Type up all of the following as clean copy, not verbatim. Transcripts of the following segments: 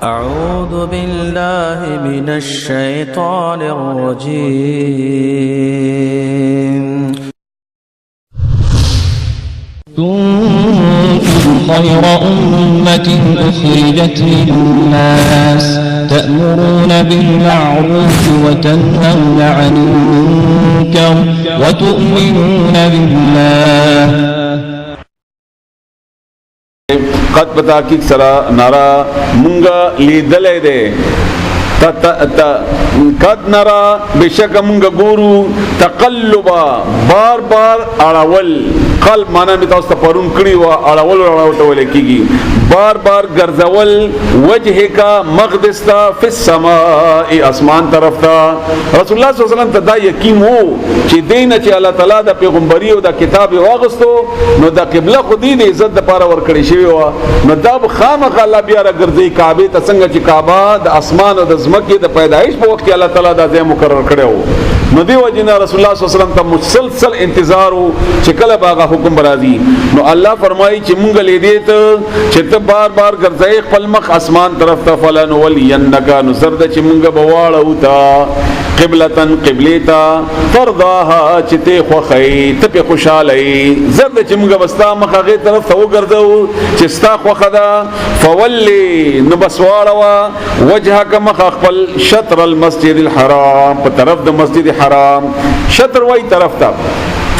أعوذ بالله من الشيطان الرجيم. كنتم خير أمة أخرجت للناس تأمرون بالمعروف وتنهون عن المنكر وتؤمنون بالله. قد پتا کی سرا نارا منگا لیدلے دے قد نرا بشک منگا گورو تقلبا بار بار اڑاول قلب مانا میں تاستا پرون کڑی و اڑاول اڑاوٹولے کی گی بار بار گرزول وجہ کا مقدستا فی السماء اسمان طرف تا. رسول اللہ صلی اللہ علیہ وسلم تا دا یقین ہو چی دینا چی اللہ تعالیٰ دا پیغمبری و دا کتاب واغستو نو دا قبلہ خودی دے عزت دا پارا ورکڑی شوی ہوا نو دا بخامق اللہ بیارا گرزی کعبی تا سنگا چی کعبہ دا اسمان و دا زمکی دا پیدائش پا وقت کی اللہ تعالیٰ دا زی مقرر کڑے ہو نو دی وجینا رسول اللہ صلی اللہ علیہ وسلم تا مسلسل انتظار ہو چی کل باغا حکم برازی نو اللہ فرمائی چی منگا لی دیتا چی تا بار بار گرزائق پلمخ اسمان طرف تا فلن ولینکا نو زرد چی منگا بوالا ہوتا قبلتن قبلیتا فرداها چی تی خوخی تپی خوشالی زرد چی منگا بستا مخاقی طرف تا وہ گردو چی ستا خوخدا فولی نو بسواروا وجہ کا مخاق پل شطر المسجد الحرام پا طرف دا مسجد حرام شطر وی طرف تا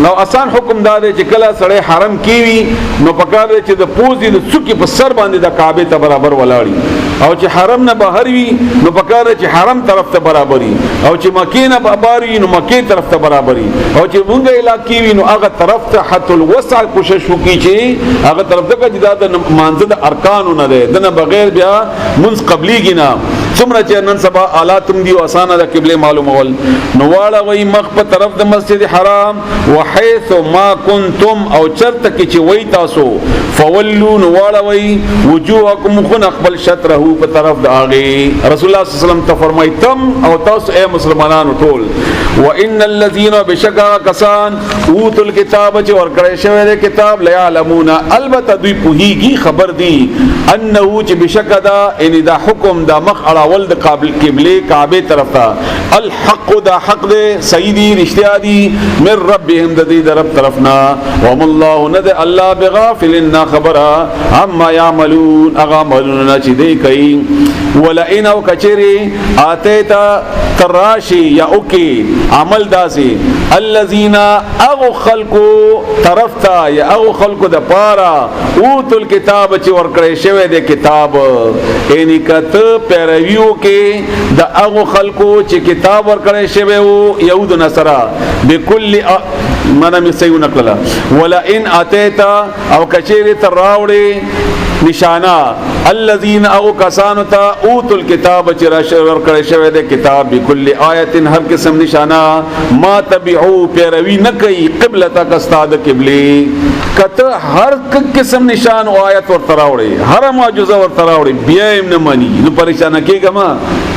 نو آسان حکم دادے چی کلا سڑے حرم کیوی نو پکار دے چی دا پوزی دا سکی پا سر باندی دا کعبے تا برابر ولاڑی او چی حرم نا باہر وی نو پکار دے چی حرم طرف تا برابری او چی مکی نا باباری نو مکی طرف تا برابری او چی منگا علاقی وی نو آغا طرف تا حت الوسع کوشش کی چی آغا طرف تا جدا دا مانزد ارکانو نا دے دنا بغیر بیا منز قبلی گی نا سمرا چی انن سبا آلاتم دیو آسانا دا قبل معلوم اول نوالا وی مخ پا طرف دا مسجد حرام وحیث ما کنتم او چرت کی چی وی تاسو فولو نوالا وی وجوہکم خن اقبل شطرہو پا طرف دا آگے رسول اللہ صلی اللہ علیہ وسلم تا فرمائی تم او تاسو اے مسلمانانو طول وَإِنَّ الَّذِينَ بِشَكَا کسان اوتو الكتاب چی ورکڑے شوئے دے کتاب لیعلمون البتہ دوی پوہیگی خبر دی انہو چی بشکا دا یعنی دا حکم دا مخ اڑاول دا قبلے کعبے طرف تا الحق دا حق دے سیدی رشتہ دی من ربهم دا دی دا رب طرفنا وَمَ اللَّهُ ند اللہ بغافلنا خبرا عما یعملون اغاملون چی دے کئی وَلَئِنَ وَكَچِرِ آتیتا تراشی یا اکی عمل داسی الذین اغو خلقو طرفتا یا اغو خلقو دا پارا اوتو الکتاب چی ورکڑے شوے دے کتاب اینی کت پیرویو کے دا اغو خلقو چی کتاب ورکڑے شوے ہو یہود نصرہ بکل مانا میں صحیح نقللا ولئن آتیتا او کچیری تراوڑے نشانہ الذین او کسانو تا اوتو الکتاب چرا ورکڑے شوے دے کتاب بکل آیت ہر قسم نشانہ ما تبعو پیروی نکئی قبلتا کستاد قبلی کت ہر قسم نشان و آیت ور تراوڑے ہر معجزہ ور تراوڑے بیائم نمانی نو پریشانہ کی گا ما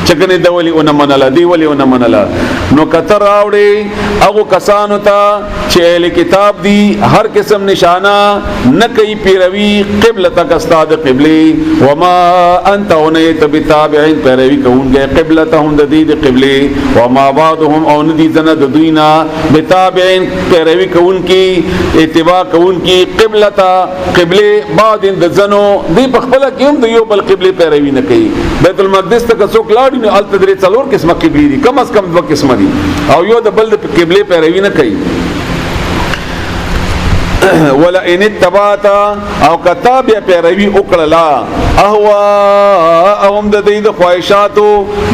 چکنے دولی اونا منالا دیولی اونا منالا نو کتر راوڑے اگو کسانو تا چہل کتاب دی ہر قسم نشانہ نکئی پیروی قبلتا کستاد قبلی وما انت اونیت بتابعین پیروی کون گئے قبلتا ہم دید قبلی وما بعدهم اون دی زند دوینا بتابعین پیروی کون کی اتباع کون کی قبلتا قبلی بعد اند زنو دی پخبلا کیوں دیو بل قبلی پیروی نکئی بیت المقدس تک سوک لاڑی نے آل تدری چلور قسم قبلی دی کم از کم دو قسم دی او یو دا بل قبلی پیروی نکئی وَلَئِنِ اتَّبَعْتَ او کتاب یا پیروی اکڑلا اہواءهم دا دید خواہشاتو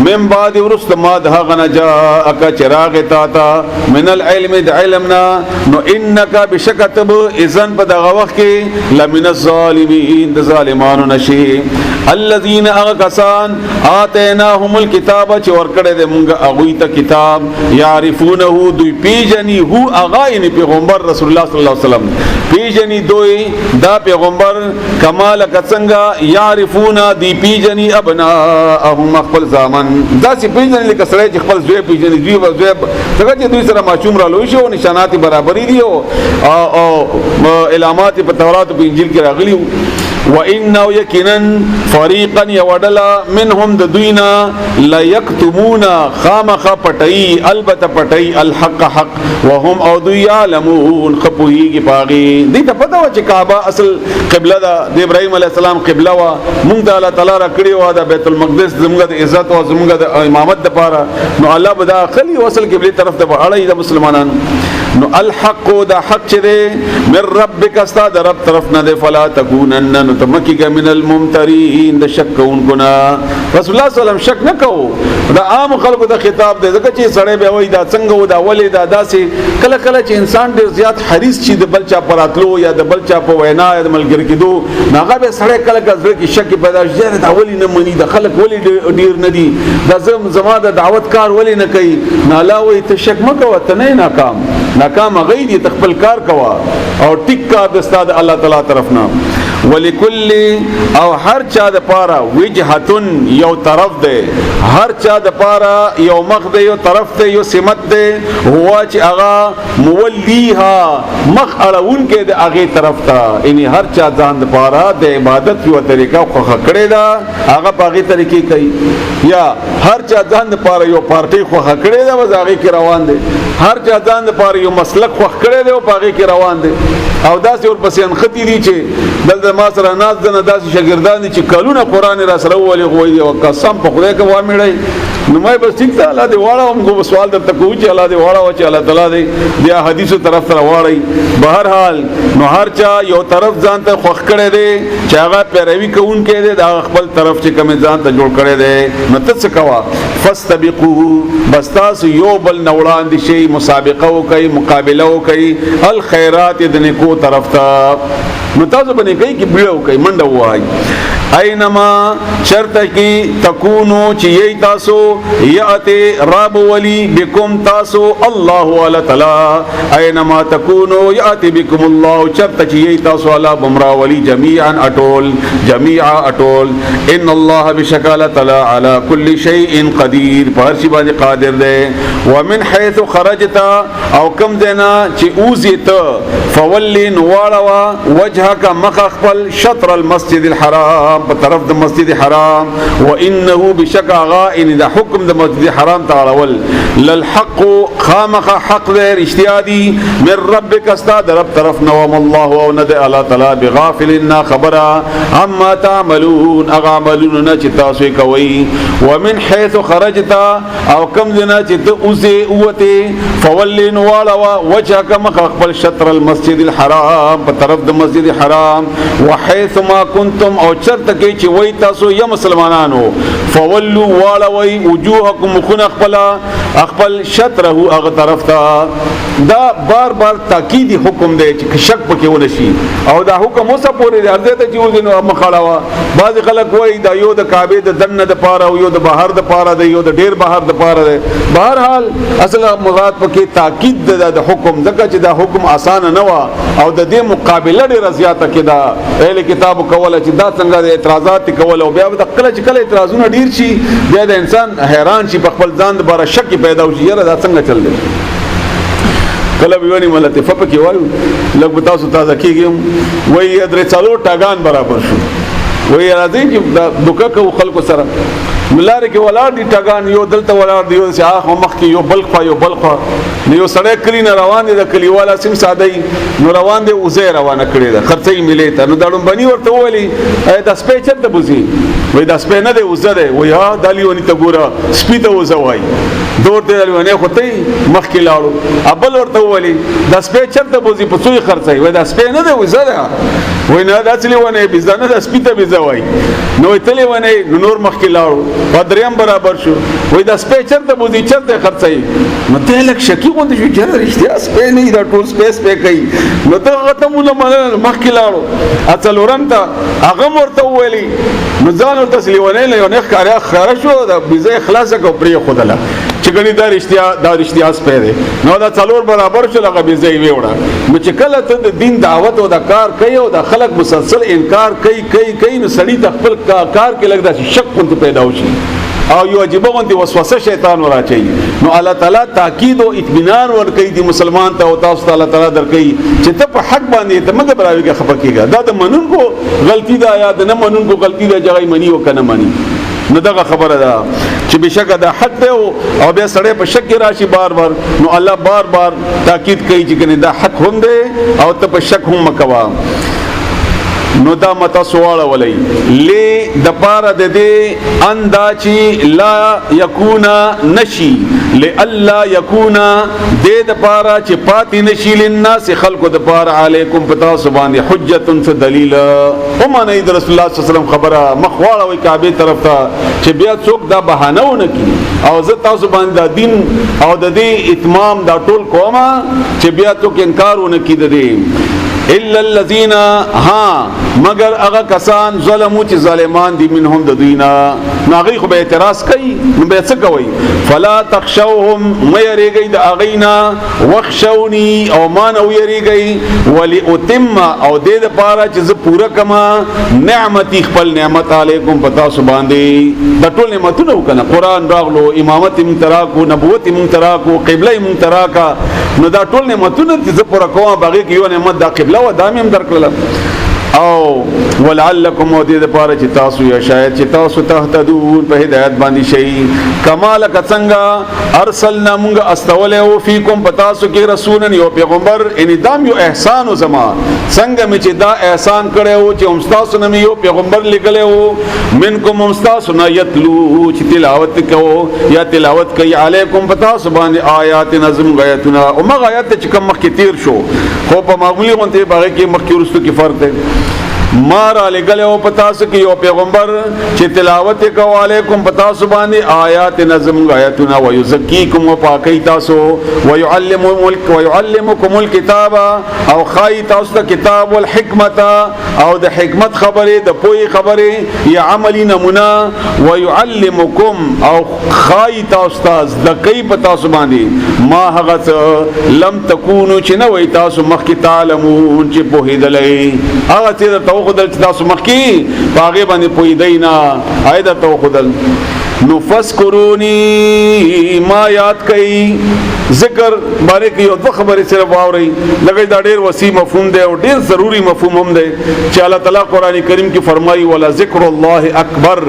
من بعد ورست ما دہا غنا جاءکا چراغ تاتا من العلم دا علمنا نو انکا بشکتب ازن پا دا غوخ کی لمن الظالمین دا ظالمانو نشی الذین اغکسان آتیناهم الكتاب چی ورکڑے دے منگا اغویتا کتاب یعرفونہو دوی پیجنی ہو اغائن پیغمبر رسول اللہ صلی اللہ علیہ وسلم پیجنی دوی دا پیغمبر کمال کسنگا یعرفونا دی پیجنی ابناءهم اخفل زامن دا سی پیجنی لکا سرائی چی خفل زوی پیجنی زوی تکا چی دوی سرا معشوم را لوشی ہو نشاناتی برابری دی ہو علاماتی پر تورات پر انجیل کی راغلی ہو وانه یقینا فریقا یودلا منهم د دوینا لا یکتمون خامخ پټئی البته پټئی الحق حق وهم او دوی علمون خپویږي پاغي دې ته پته و چې کعبه اصل قبله ده د ابراهیم علی السلام قبله وا مونږ ته الله تعالی را کړی و د بیت المقدس زموږ د عزت او زموږ د امامت لپاره نو الله بدا خلی وصل قبله طرف ته اړای د مسلمانانو نو الحق دا حق چه دے من ربک استاد رب طرف نہ دے فلا تکونن نو تمکیگا من الممترین دا شک کونکنا رسول اللہ صلی اللہ علیہ وسلم شک نہ کہو دا عام خلق دا خطاب دے ځکه چې سړی به وای دا څنګه و دا ولې دا داسې کله کله چې انسان ډیر زیات حریص شي د بل چا پراتلو یا د بل چا په وینا یا د ملګری کېدو ناغه به سړی کله کله ځکه شک پیدا شي دا ولې نه مني د خلک ولې ډیر نه دي دا زما د دعوت کار ولې نه کوي نه لا وای ته شک مکو ته نه ناکام غیدی تخپل کار کوا او ټیک کار د استاد الله تعالی طرفنا ولکل او هر چا د پاره وجهتن یو طرف ده هر چا د پاره یو مخ ده یو طرف ده یو سمت ده هو چې هغه مولیها مخ اړون کې د هغه طرف ته یعنی هر چا ځان د پاره د عبادت یو طریقه خو کړی دا هغه په هغه طریقې کوي یا هر چا ځان د پاره یو پارټي خو کړی دا وځاغي کې روان دي هر چا ځان د پاره یو مسلک خو کړی دی او په هغه کې روان دي او داسې ورپسې انختی دي چې دلته ما سره ناز دنه داسې شاګردان دي چې کلونه قرآن را سره وولي غوي او قسم په خدای کې وامیړی نو مې بس ټیک ته الله دې واړه موږ سوال درته کوو چې الله دې واړه او چې الله تعالی دې بیا حدیثو طرف ته واړی بهر حال نو هر چا یو طرف ځان ته خوښ کړي دي چې هغه پیروي کوونکې دي دا خپل طرف چې کوم ځان ته جوړ کړي دي نو څه کوا فاستبقوا بس تاسو یو بل نوړان دي شي مسابقه وکي مقابله وکي الخيرات د نیکو طرف ته نو تاسو باندې کوي کې بیړو کوي منډه وای اینما شرط کی تکونو چې یی تاسو یاتی رب ولی بكم تاسو الله ولا تعالی اینما تکونو یاتی بكم الله شرط چې یی تاسو الله بمرا ولی جميعا اټول ان الله بشکل تعالی علی کل شیء قدیر پر شی باندې قادر دی ومن حيث خرجت او کم دینا چې اوزیت فولین واړوا وجهک مخخبل شطر المسجد الحرام په طرف د مسجد حرام وانه بشکا ان د حکم د مسجد حرام تعالی للحق خامخ حق دې اشتیادی من ربک استاد رب طرف نو الله او ند الله تعالی بغافلنا خبره عما تعملون اغاملون چې تاسو کوي ومن حيث خرجت او کم دینا چې ته اوسه اوته فولین واړوا وجهک مخخبل شطر المسجد الحرام په طرف د مسجد حرام وحيث ما كنتم او چرته کې چې وای تاسو یا مسلمانانو فولوا واړوي وجوهکم خپل شطره هغه طرف ته دا بار بار تاکید حکم دی چې شک پکې ونشي او دا حکم اوسه پورې ارزه ته چې ودینو مخاړه بعض خلک وای دا یو د کعبه د دنه د پاره او یو د بهر د پاره دی یو د ډیر بهر د پاره دی بهر حال اصل مراد پکې تاکید د حکم ځکه چې دا حکم آسان نه و او د دې مقابله ډیر زیاته کې دا اهل کتاب کوله چې دا څنګه د اعتراضات کوله او بیا د کله چې کله اعتراضونه ډیر شي بیا د انسان حیران شي په خپل ځان د بار شک پیدا وشي یاره دا څنګه چل دی کله بیونی ملته فپکی وایو لږ تاسو تازه کیږم وای درې څلور ټاګان برابر شو وای راځي چې دوکه کو خلکو سره ملاره کې ولاړ دي ټاګان یو دلته ولاړ دی یو سیاخ مخ کې یو بلخوا یو سړی کلی نه روان دي د کلیوالا سیم سادهي نو روان دي اوزه روانه کړی ده خرڅي ملي ته نو دړم بني ورته ویلي دا سپې چرته بوزي وای دا سپې نه دی اوزه دی وای ها دالیونی ته ګوره سپې ته اوزه وای دور ته دالیونه خو ته مخ کې لاړو ابل ورته ویلي دا سپې چرته بوزي په څوې خرڅي وای دا سپې نه دی اوزه ده وای نه دا چلی ونه بيزانه دا سپې ته بيزه وای نو تلې ونه نور مخ کې لاړو پدریم برابر شو وای دا سپې چرته بوزي چرته خرڅي مته لک شکی غوند شو چې رښتیا سپې نه دا ټول سپیس په کوي نو ته غتمونه مخ کې لاړو اڅلورم ته هغه ورته ویلي نو ځان ورته سلیونه نه نه ښکارا خره شو دا بيزه اخلاص کو پری خدله چې ګني دا رښتیا سپې ده نو دا څلور برابر شو لغه بيزه ویوړه نو چې کله ته د دین دعوت او د کار کوي او د خلک مسلسل انکار کوي نو سړی د خپل کار کې لګدا شک پونته پیدا وشي او یو عجیب غونډه وسوسه شیطان وراچي نو الله تعالی تاکید او اطمینان ورکړي دي مسلمان ته او تاسو ته الله تعالی درکړي چې ته په حق باندې ته مګ براوي کې خپکیږي دا د منونکو غلطي ده یا د نه منونکو غلطي ده چې منی او کنه منی نو دغه خبره ده چې بشک دا حق ده او بیا سړی په شک راشي بار بار نو الله بار بار تاکید کوي چې کنه دا حق هم ده او ته په شک هم مکوا نو دا متا سوال ولای لی د پاره د دې اندا چې لا یکونا نشی لالا یکونا د د پاره چې پاتې نشی للناس خلق د پاره علیکم پتا سبحان حجت دلیل او معنی د رسول الله صلی الله علیه وسلم خبره مخواړه وی کعبه طرف ته چې بیا څوک دا بهانه ونه کی او زه تاسو باندې د دین او د دې اتمام دا ټول کومه چې بیا څوک انکار ونه کی د دې الا الذين ها مگر هغه کسان ظلمو چې ظالمان دي منهم د دینا ناغي خو به اعتراض کوي نو به څه کوي فلا تخشوهم ما يريږي د اغینا وخشوني او ما نو يريږي ولاتم او د دې پاره چې زه پورا کما نعمتي خپل نعمت علیکم پتا سو باندې د ټول نعمتونو کنه قران راغلو امامت منتراکو نبوت منتراکو قبله منتراکا نو دا ټول نعمتونه چې زه پورا کوم باغی کې یو نعمت د قبله و دامیم درکړل او ولعلکم ودید پاره چې تاسو یا شاید چې تاسو تهتدون په هدایت باندې شي کمال کڅنګا ارسلنا موږ استول او فیکم پتاسو کې رسولن یو پیغمبر ان دام یو احسان زما څنګه می چې دا احسان کړو چې امستاسو نه یو پیغمبر لګلو منکم امستاسو نه یتلو چې تلاوت کوو یا تلاوت کوي علیکم پتاسو باندې آیات نظم غیاتنا او ما غیات چې کوم مخ کې تیر شو خو په معمولی غونته باغ کې مخ کې ورستو کې فرق دی مارا لګل او پتا سو کې یو پیغمبر چې تلاوت کوي علیکم پتا سو باندې آیات نظم آیاتنا ويزکیکم وپاکی تاسو ويعلمکم الكتاب او خای تاسو ته کتاب والحکمت او د حکمت خبره د پوی خبره یا عملی نمونه ويعلمکم او خای تاسو ته ذکی پتا سو باندې ما هغه لم تکونو چې نو تاسو مخکې تعلمون چې په هدلې هغه ته خدل تاسو مخکی باغې باندې پوی دینا ایدا تو خدل نو فذكروني ما یاد کئ ذکر باندې کې یو د خبرې سره واوري لګي دا ډېر وسیع مفهوم دی او ډېر ضروری مفهوم هم دی چې الله تعالی قران کریم کې فرمایي ولا ذکر الله اکبر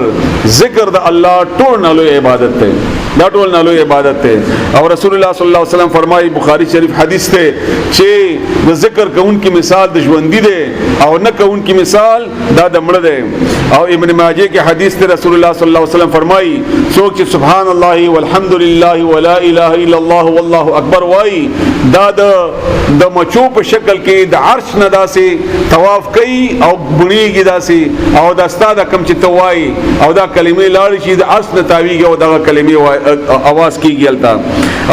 ذکر د الله ټول نه لوی عبادت دی دا ټول نه لوی عبادت دی او رسول الله صلی الله علیه وسلم فرمایي بخاری شریف حدیث ته چې د ذکر کوونکی مثال د ژوندۍ دی او نه کوونکی مثال دا د مړ دی او ابن ماجه کې حدیث ته رسول الله صلی الله علیه وسلم فرمایي څوک چې سبحان الله والحمد لله ولا اله الا الله والله اکبر وای دا د مچو په شکل کې د عرش نه داسې طواف کوي او بڼيږي داسې او دا ستاده کم چې توای او دا کلمې لاړ شي د عرش نه تاویږي او دا کلمې आवाज کیږي التا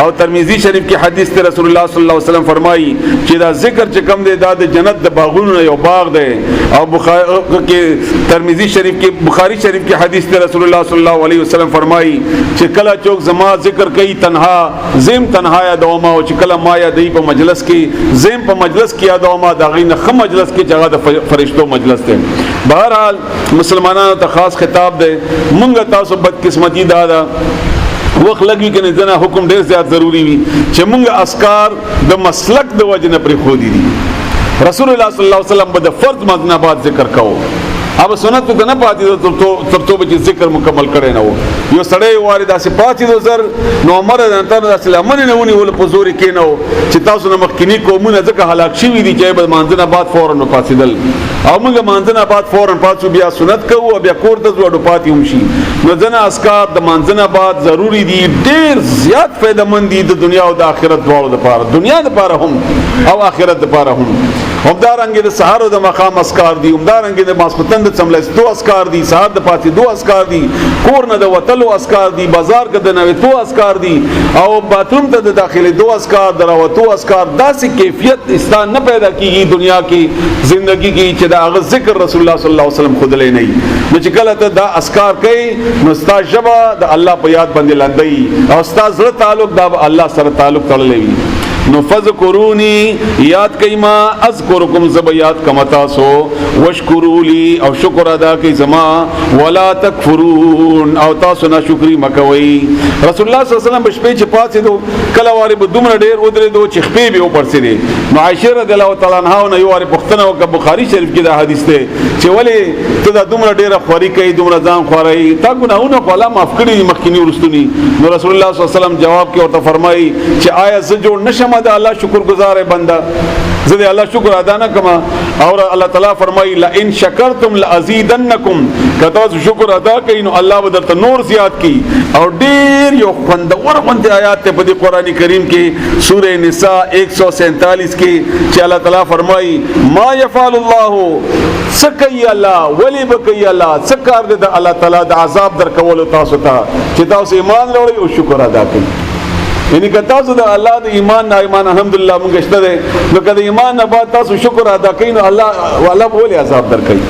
او ترمذی شریف کې حدیث ته رسول الله صلی الله علیه وسلم فرمایي چې دا ذکر چې کم دی دا د جنت د باغونو یو باغ دی او بخاری کې ترمذی شریف کې بخاری شریف کې حدیث ته رسول الله صلی الله علیه وسلم فرمایي چې کله چوک زما ذکر کوي تنها زم تنها یا دوما او چې کله ما یا دی په مجلس کې زم په مجلس کې یا دوما دا غینه خ مجلس کې جگہ د فرشتو مجلس دی بهرحال مسلمانانو ته خاص خطاب دی مونږ تاسو بدقسمتی دادا وخت لګوي کنه ځنه حکم ډیر زیات ضروری وي چې مونږ اسکار د مسلک د وجه نه پرې خو دي رسول الله صلی الله علیه وسلم به د فرض مزنه بعد ذکر کوو اب سنت ته نه پاتې تر توبه چې ذکر مکمل کړي نه وو یو سړی وارد اسه پاتې د زر نو عمر انتر اسلام نه ونی ول پزوري کینو چې تاسو نه مخکینی کومونه ځکه هلاک شي دي چې به مانځنه بعد فورن پاتېدل او موږ مانځنه بعد فورن پاتو بیا سنت کوو بیا کور ته وړو پاتې هم شي نو ځنه اسکار د مانځنه بعد ضروری دي ډیر زیات فائدہ مند دي د دنیا او د آخرت دواړو لپاره دنیا لپاره هم او آخرت لپاره هم دارنګ د سحر او د مقام اسکار دي دارنګ د ماسختن د څملس دو اسکار دي سحر د پاتې دو اسکار دي کور نه د وتلو اسکار دي بازار کې د نوې تو اسکار دي او باتروم ته د داخلي دو اسکار دراوتو اسکار داسې کیفیت استان نه پیدا کیږي دنیا کې ژوندۍ کې چې دا هغه ذکر رسول الله صلی الله علیه وسلم خود لې نه نو چې کله ته دا اسکار کوي نو ستا جبا د الله په یاد باندې لاندې او ستا زړه تعلق د الله سره تعلق تړلې وي نو فذکرونی یاد کئ ما اذکرکم زب یاد کما تاسو واشکروا لی او شکر ادا کئ زما ولا تکفرون او تاسو ناشکری مکوئ. رسول الله صلی الله علیه وسلم بشپې چې پاتې دو کله واره به دومره ډیر ودرې دو چې خپې به وپړسې دي. نو عائشہ رضی الله تعالی عنها نه یو واره پښتنه او بخاری شریف کې دا حدیث ده چې ولی ته دا دومره ډیره خوري کوي دومره ځان خوري تا ګناونه په الله معاف کړي مخکینی ورستونی. نو رسول الله صلی الله علیه وسلم جواب کې ورته فرمایي چې آیا زه جوړ نشم د الله شکر گزار بنده زه د الله شکر ادا نه کما. اور الله تعالی فرمایي لئن شکرتم لازیدنکم کته شکر ادا کین نو الله بدرته نور زیات کی. او ډیر یو خوندور غونډه آیات ته په دې قرآنی کریم کې سورہ نساء 147 کې چې الله تعالی فرمایي ما یفعل الله سکی الله ولی بکی الله سکار دې الله تعالی د عذاب در کول تاسو ته چې تاسو ایمان لرئ او شکر ادا کړئ. یعنی که تاسو د الله د ایمان نه ایمان الحمدلله مونږ شته ده نو که د ایمان نه بعد تاسو شکر ادا کړئ نو الله ولې عذاب در کوي.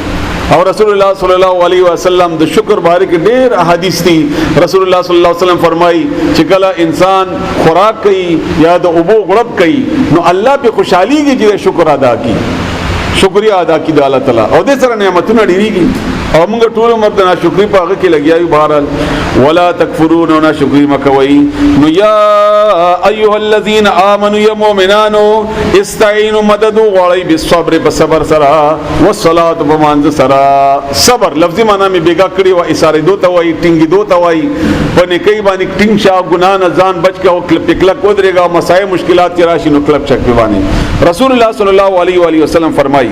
او رسول الله صلی الله علیه وسلم د شکر باره کې ډېر احادیث دي. رسول الله صلی الله علیه وسلم فرمایي چې کله انسان خوراک کوي یا د اوبو غړپ کوي نو الله په خوشحاليږي چې شکر ادا کړي شکریا ادا کړي د الله تعالی او د سره نعمتونه ډېریږي. او موږ ټول عمر د ناشکری په هغه کې لګیایو. بهرحال ولا تکفرون او ناشکری مکوئ. نو یا ایها الذین آمنوا یا مؤمنانو استعینوا مدد غواړئ بالصبر په صبر سره والصلاة په مانځ سره. صبر لفظي معنا می بیگا کړی و اشاره دو ته وای ټینګي دو ته وای په نیکي باندې ټینګ شاه ګنا نه ځان بچ کا او کلک ودرېګا مسائل مشکلات راشي نو کلک چک باندې. رسول الله صلی الله علیه و آله وسلم فرمایي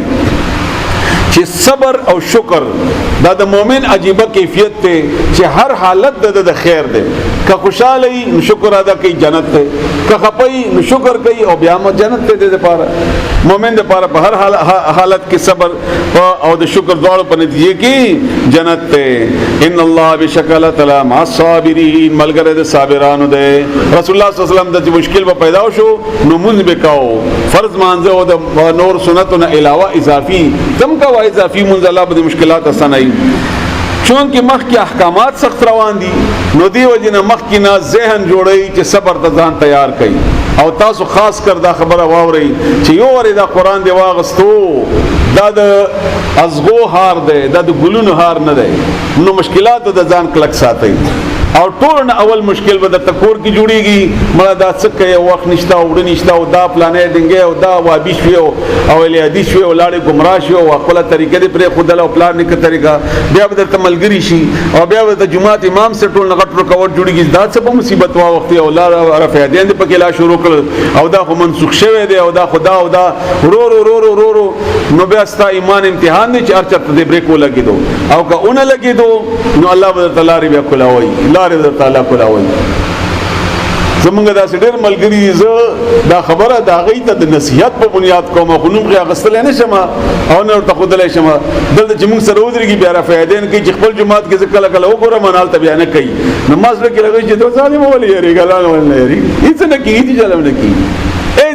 چې صبر او شکر دا د مؤمن عجیبه کیفیت ته چې هر حالت د خیر ده. که خوشاله نو شکر ادا کوي جنت ته، که خپي نو شکر کوي او بیا مو جنت ته ده. لپاره مؤمن لپاره په هر حالت کې صبر او د شکر دواړو په نتیجه کې جنت ته. ان الله بشکل تعالی مع الصابرین ملګری د صابرانو ده. رسول الله صلی الله علیه وسلم د مشکل به پیدا شو نو مونږ وکاو فرض مانځه او د نور سنتونه علاوه اضافي تم کا اضافي مونږ الله به مشکلات اسانای. چونکه مخکې احکامات سخت روان دي نو دی وجنه مخکې نه ذهن جوړي چې صبر ته ځان تیار کړي. او تاسو خاص کر دا خبره واورئ چې یو ور دا قران دی واغستو دا د ازغو هار دی دا د ګلونو هار نه دی نو مشکلات د ځان کلک ساتي. او ټول اول مشکل به د تکور کی جوړیږي مړه دا څکه یو وخت نشتا وړ نشتا او دا پلانې ډنګي او دا وابي شو او الیادي شو او لاړې گمراه شو او خپل طریقې دې پر خدای او پلان نه ک طریقہ بیا به د ملګری شي او بیا د جمعه امام سره ټول نغټ رکوټ جوړیږي. دا څه په مصیبت وا وخت او لا رفع دین دې پکې لا شروع کړ او دا خو منسوخ شوی دی او دا خدا او دا رو نو بیا ستا ایمان امتحان دی چې ارچت دې بریک ولګیدو او که اون لګیدو نو الله تعالی بیا کولاوي لارې تعالی کولاوي. زمونږ دا ډېر ملګری زه دا خبره دا غي ته د نصيحت په بنیاد کوم خو نوم غي غسل نه شم او نه ته خدای شم دلته چې موږ سره ودرېږي بیا را فائدین کې چې خپل جماعت کې کله کله وګوره منال ته بیان کوي نماز به کې لګي چې ته ظالم ولې یې ګلان ولې یې هیڅ نه کیږي ظلم نه کیږي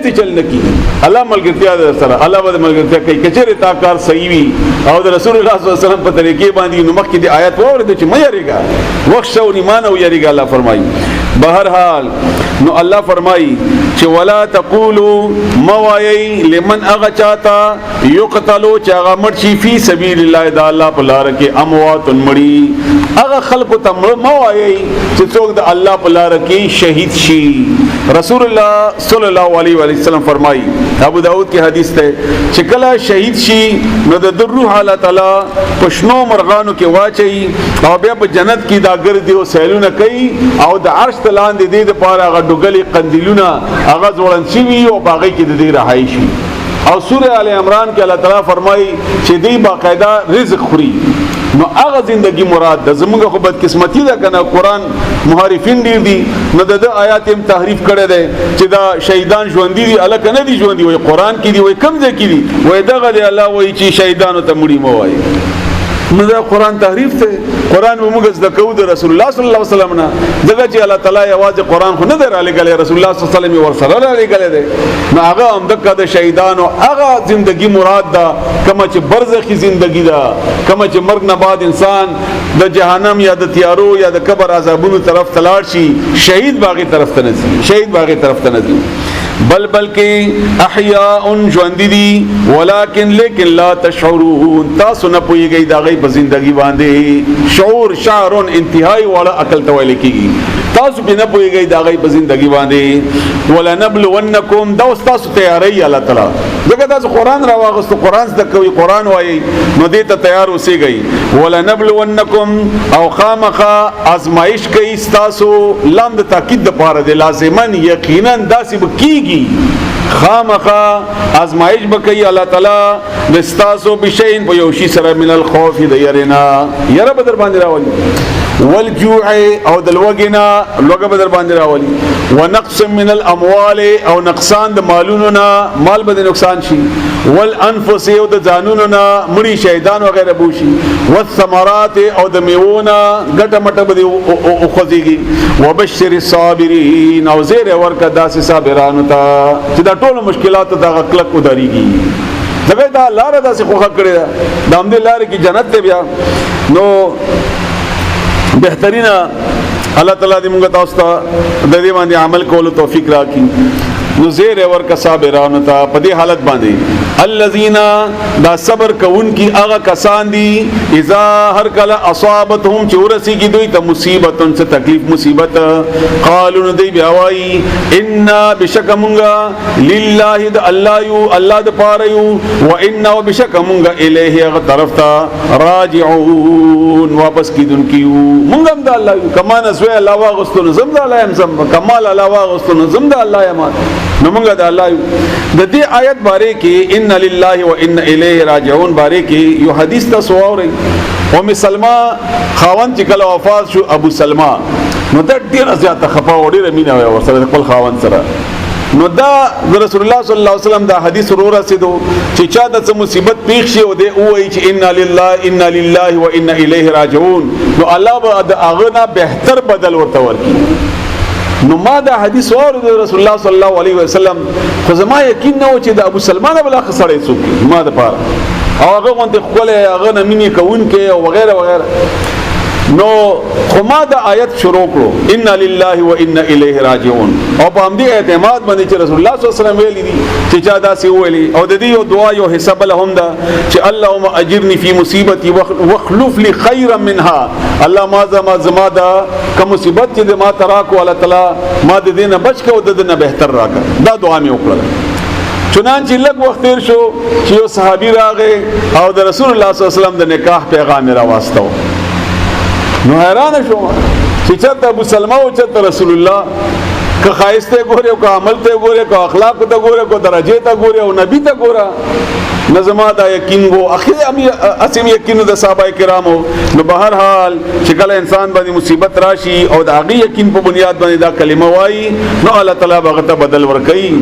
دې چل نه کی. الله ملګرتیا در سره الله به ملګرتیا کوي کچره تا کار صحیح وي او د رسول الله صلی الله علیه وسلم په طریقې باندې نو مخکې د آیات وره چې مې یریګا وخت او ایمان او یریګا الله فرمایي. بهر حال نو الله فرمایي چې ولا تقولوا موایي لمن اغچاتا یقتلوا چې هغه مرشي فی سبیل الله د الله په لار کې اموات مړي هغه خلق ته موایي چې څوک د الله په لار کې شهید شي. رسول الله صلی الله علیه و سلم فرمایي ابو داود کې حدیث ده چې کله شهید شي نو د روح الله تعالی پښنو مرغانو کې واچي او بیا په جنت کې دا ګرځي او سیلونه کوي او د عرش تلان دي د پاره هغه ډوګلي قندیلونه هغه ځوړن شي او باغې کې د دې رهایی شي. او سوره ال عمران کې الله تعالی فرمایي چې دی باقاعده رزق خوري نو هغه زندگی مراد ده. زمونږ خو بد قسمتی ده کنه قران محرفین ډیر دي نو د آیات هم تحریف کړي دي چې دا شهیدان ژوند دي الک نه دي ژوند دي وای قران کې دي وای کم ځای کې دي وای دغه دی الله وای چې شهیدانو ته مړي مو وای نو دا قران تحریف ته. قران موږ زده کوو د رسول الله صلی الله علیه وسلم نه دغه چې الله تعالی یوازې قران خو نه درالې غلې رسول الله صلی الله علیه وسلم ورسره لري غلې ده نو هغه هم د شهیدانو هغه زندگی مراد ده کما چې برزخی زندگی ده کما چې مرګ نه بعد انسان د جهنم یا د تیارو یا د قبر عذابونو طرف تلاړ شي شهید باغی طرف ته نه شهید باغی طرف ته نه بلکې احیاء ژوند دي ولکن لیکن لا تشعرون تاسو نه پوهیږئ د هغوی په زندگی باندې. شعور شعرون انتهایی واړه عقل ته ویل کېږي، تاسو پې نه پوهیږئ د هغوی په زندگی باندې. ولنبلونکم دا اوس تاسو تیاری الله تعالی ځکه تاسو قرآن راواغستو، قرآن زده کوئ، قرآن وایئ، نو دې ته تیار اوسېږئ. ولنبلونکم او خامخا ازمایش کوي ستاسو، لام د تاکید دپاره دی، لازمن یقینا داسې به کېږي، خامخا ازمایش به کوي الله تعالی د ستاسو بشین په یو شي سره من الخوف د یرنا، یره به در باندې راولي، والجوع او د لوږې لوږه به در باندې راولي، ونقص من الاموال او نقصان د مالونو نه، مال به د نقصان شي، والانفس او د ځانونو نه مړي شهیدان وغیره بوشي، والثمرات او د میوو نه ګټه مټه به دې وخوځېږي. وبشر الصابرین او زیر ورکړه داسې صابرانو ته چې دا ټولو مشکلاتو ته هغه کلک ودرېږي. ځکه دا لاره داسې خوښه کړې ده، د همدې لارې کې جنت دی. بیا نو بهترینه الله تعالی دې موږ تاسو ته د دې باندې عمل کولو توفیق راکړي. نو زیر ورکړه صابرانو ته په دې حالت باندې، الذین دا صبر کوونکي هغه کسان دي، اذا هر کله اصابتهم چې ورسېږي دوی ته مصیبتون څه تکلیف مصیبت، قالو نو دوی بیا وایي انا بشک مونږه لله د الله یو، الله د پاره یو، و انا بشک مونږه الیه هغه طرف ته راجعون واپس کیدونکي یو. مونږ هم د الله یو، کما نسوی الله واغستو نو زم د الله یم، زم کمال الله واغستو نو زم د الله یم، نو مونږ د الله یو. د دې آیت باره کې ان لله و ان الیه راجعون باره کې یو حدیث تاسو واورئ. ام سلمہ خاوند چې کله وفات شو، ابو سلمہ، نو دا ډیره زیاته خفه و، ډیره مینه وه ورسره خپل خاوند سره. نو دا د رسول الله صلی الله علیه وسلم دا حدیث ورو رسېدو چې چا د څه مصیبت پیښ شي او دی ووایي چې انا لله و انا الیه راجعون، نو الله به د هغه نه بهتر بدل ورته ورکړي. نو ما دا حدیث واورید د رسول الله صلی الله علیه وسلم، خو زما یقین نه و چې د ابو سلمان بل اخ سړی څوک ما د پاره، او هغه غونډې ښکلی، هغه نه مینې کوونکی او وغیره وغیره. نو خو ما دا آیت شروع کړو انا لله و انا الیه راجعون، او په همدې اعتماد باندې چې رسول الله صلی الله علیه وسلم ویلي دي چې چا داسې وویلي. او د دې یو دعا یو حصه بله هم ده چې اللهم اجرني فی مصیبتي واخلف لي خیرا منها، الله ما زما دا که مصیبت چې د ما ته راکړو الله تعالی ما د دې نه بچ کړه او د دې نه بهتر راکړه. دا دعا مې وکړله. چنانچه لږ وخت تیر شو چې یو صحابي راغی او د رسول الله صلی الله علیه وسلم د نکاح پیغام یې راواستو. نو حیران شوم چې چېرته ابو سلمہ او چېرته رسول الله، که ښایست ته ګورې او که عمل ته ګورې، که اخلاق ته ګورې، که درجې ته ګورې او نبي ته ګوره. نه زما دا یقین وو، اسیم یقین د صحابه کرامو. نو به هر حال چې کله انسان باندې مصیبت راشي او د هغې یقین په بنیاد باندې دا کلمه وایي، نو الله تعالی به هغه ته بدل ورکوي.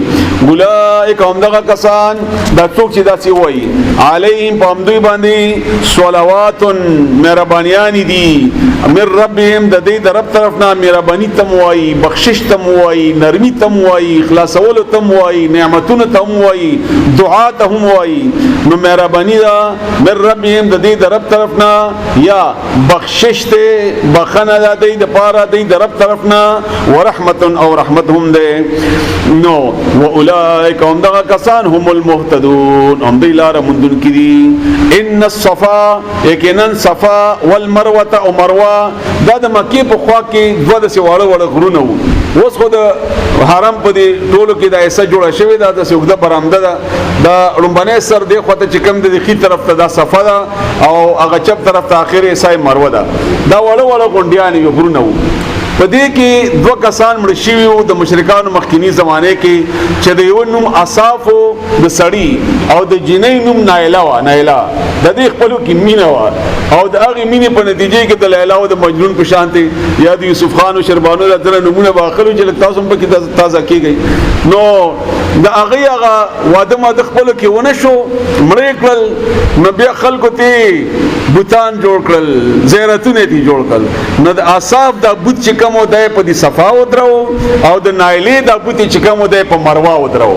اولئک همدغه کسان، دا څوک چې داسې وایي، علیهم په همدوی باندې صلوات مهربانیانې دي، من ربهم د دې د رب طرف نه مهرباني تم وایي، بخشش تم وایي، نرمي تم وایي، خلاصولو تم وایي، نعمتونه تم وایي، دعا ته هم وایي. نو مهربانی دا من ربهم د دې د رب طرف نه، یا بخشش ته بخنه دا د پاره د رب طرف نه، ورحمت او رحمت هم ده. نو واولئک هم دغه کسان هم المهتدون، هم دی لاره موندونکي دي. ان الصفا یقینا صفا والمروه او مروه دا د مکې په خوا کې دوه داسې واړه واړه غرونه وو. اوس خو د حرم په دې ټولو کې دا حصه جوړه شوې ده، داسې اوږده برامده ده. دا لومبنی سر دی خواته چې کوم د ښي طرف ته دا صفا ده او هغه چپ طرف ته اخر حصه مروه ده. دا واړه واړه غونډیانې یو غرونه وو. په دې کې دوه کسان مړه شوي وو د مشرکانو مخکینی زمانې کې، چې د یو نوم اصاف و د سړي او د جینۍ نوم نایله وه. نایله د دې خپلو کې مینه وه، او د هغې مینې په نتیجې کې د لیلا او د مجنون په شانتې یا د یوسف خان او شربانو د ځله نومونه به اخلو چې لږ تاسو هم پکې تازه کېږئ. نو د هغې هغه واده خپلو کې ونه شو، مړه یې کړل. نو بیا خلکو ته بوتان جوړ کړل، زیارتونه یې جوړ کړل. نو د اصاف دا بوت چې کوم و دی په دې صفا ودرو، او د نایلې دا بوت چې کوم و دی په مروه ودرو.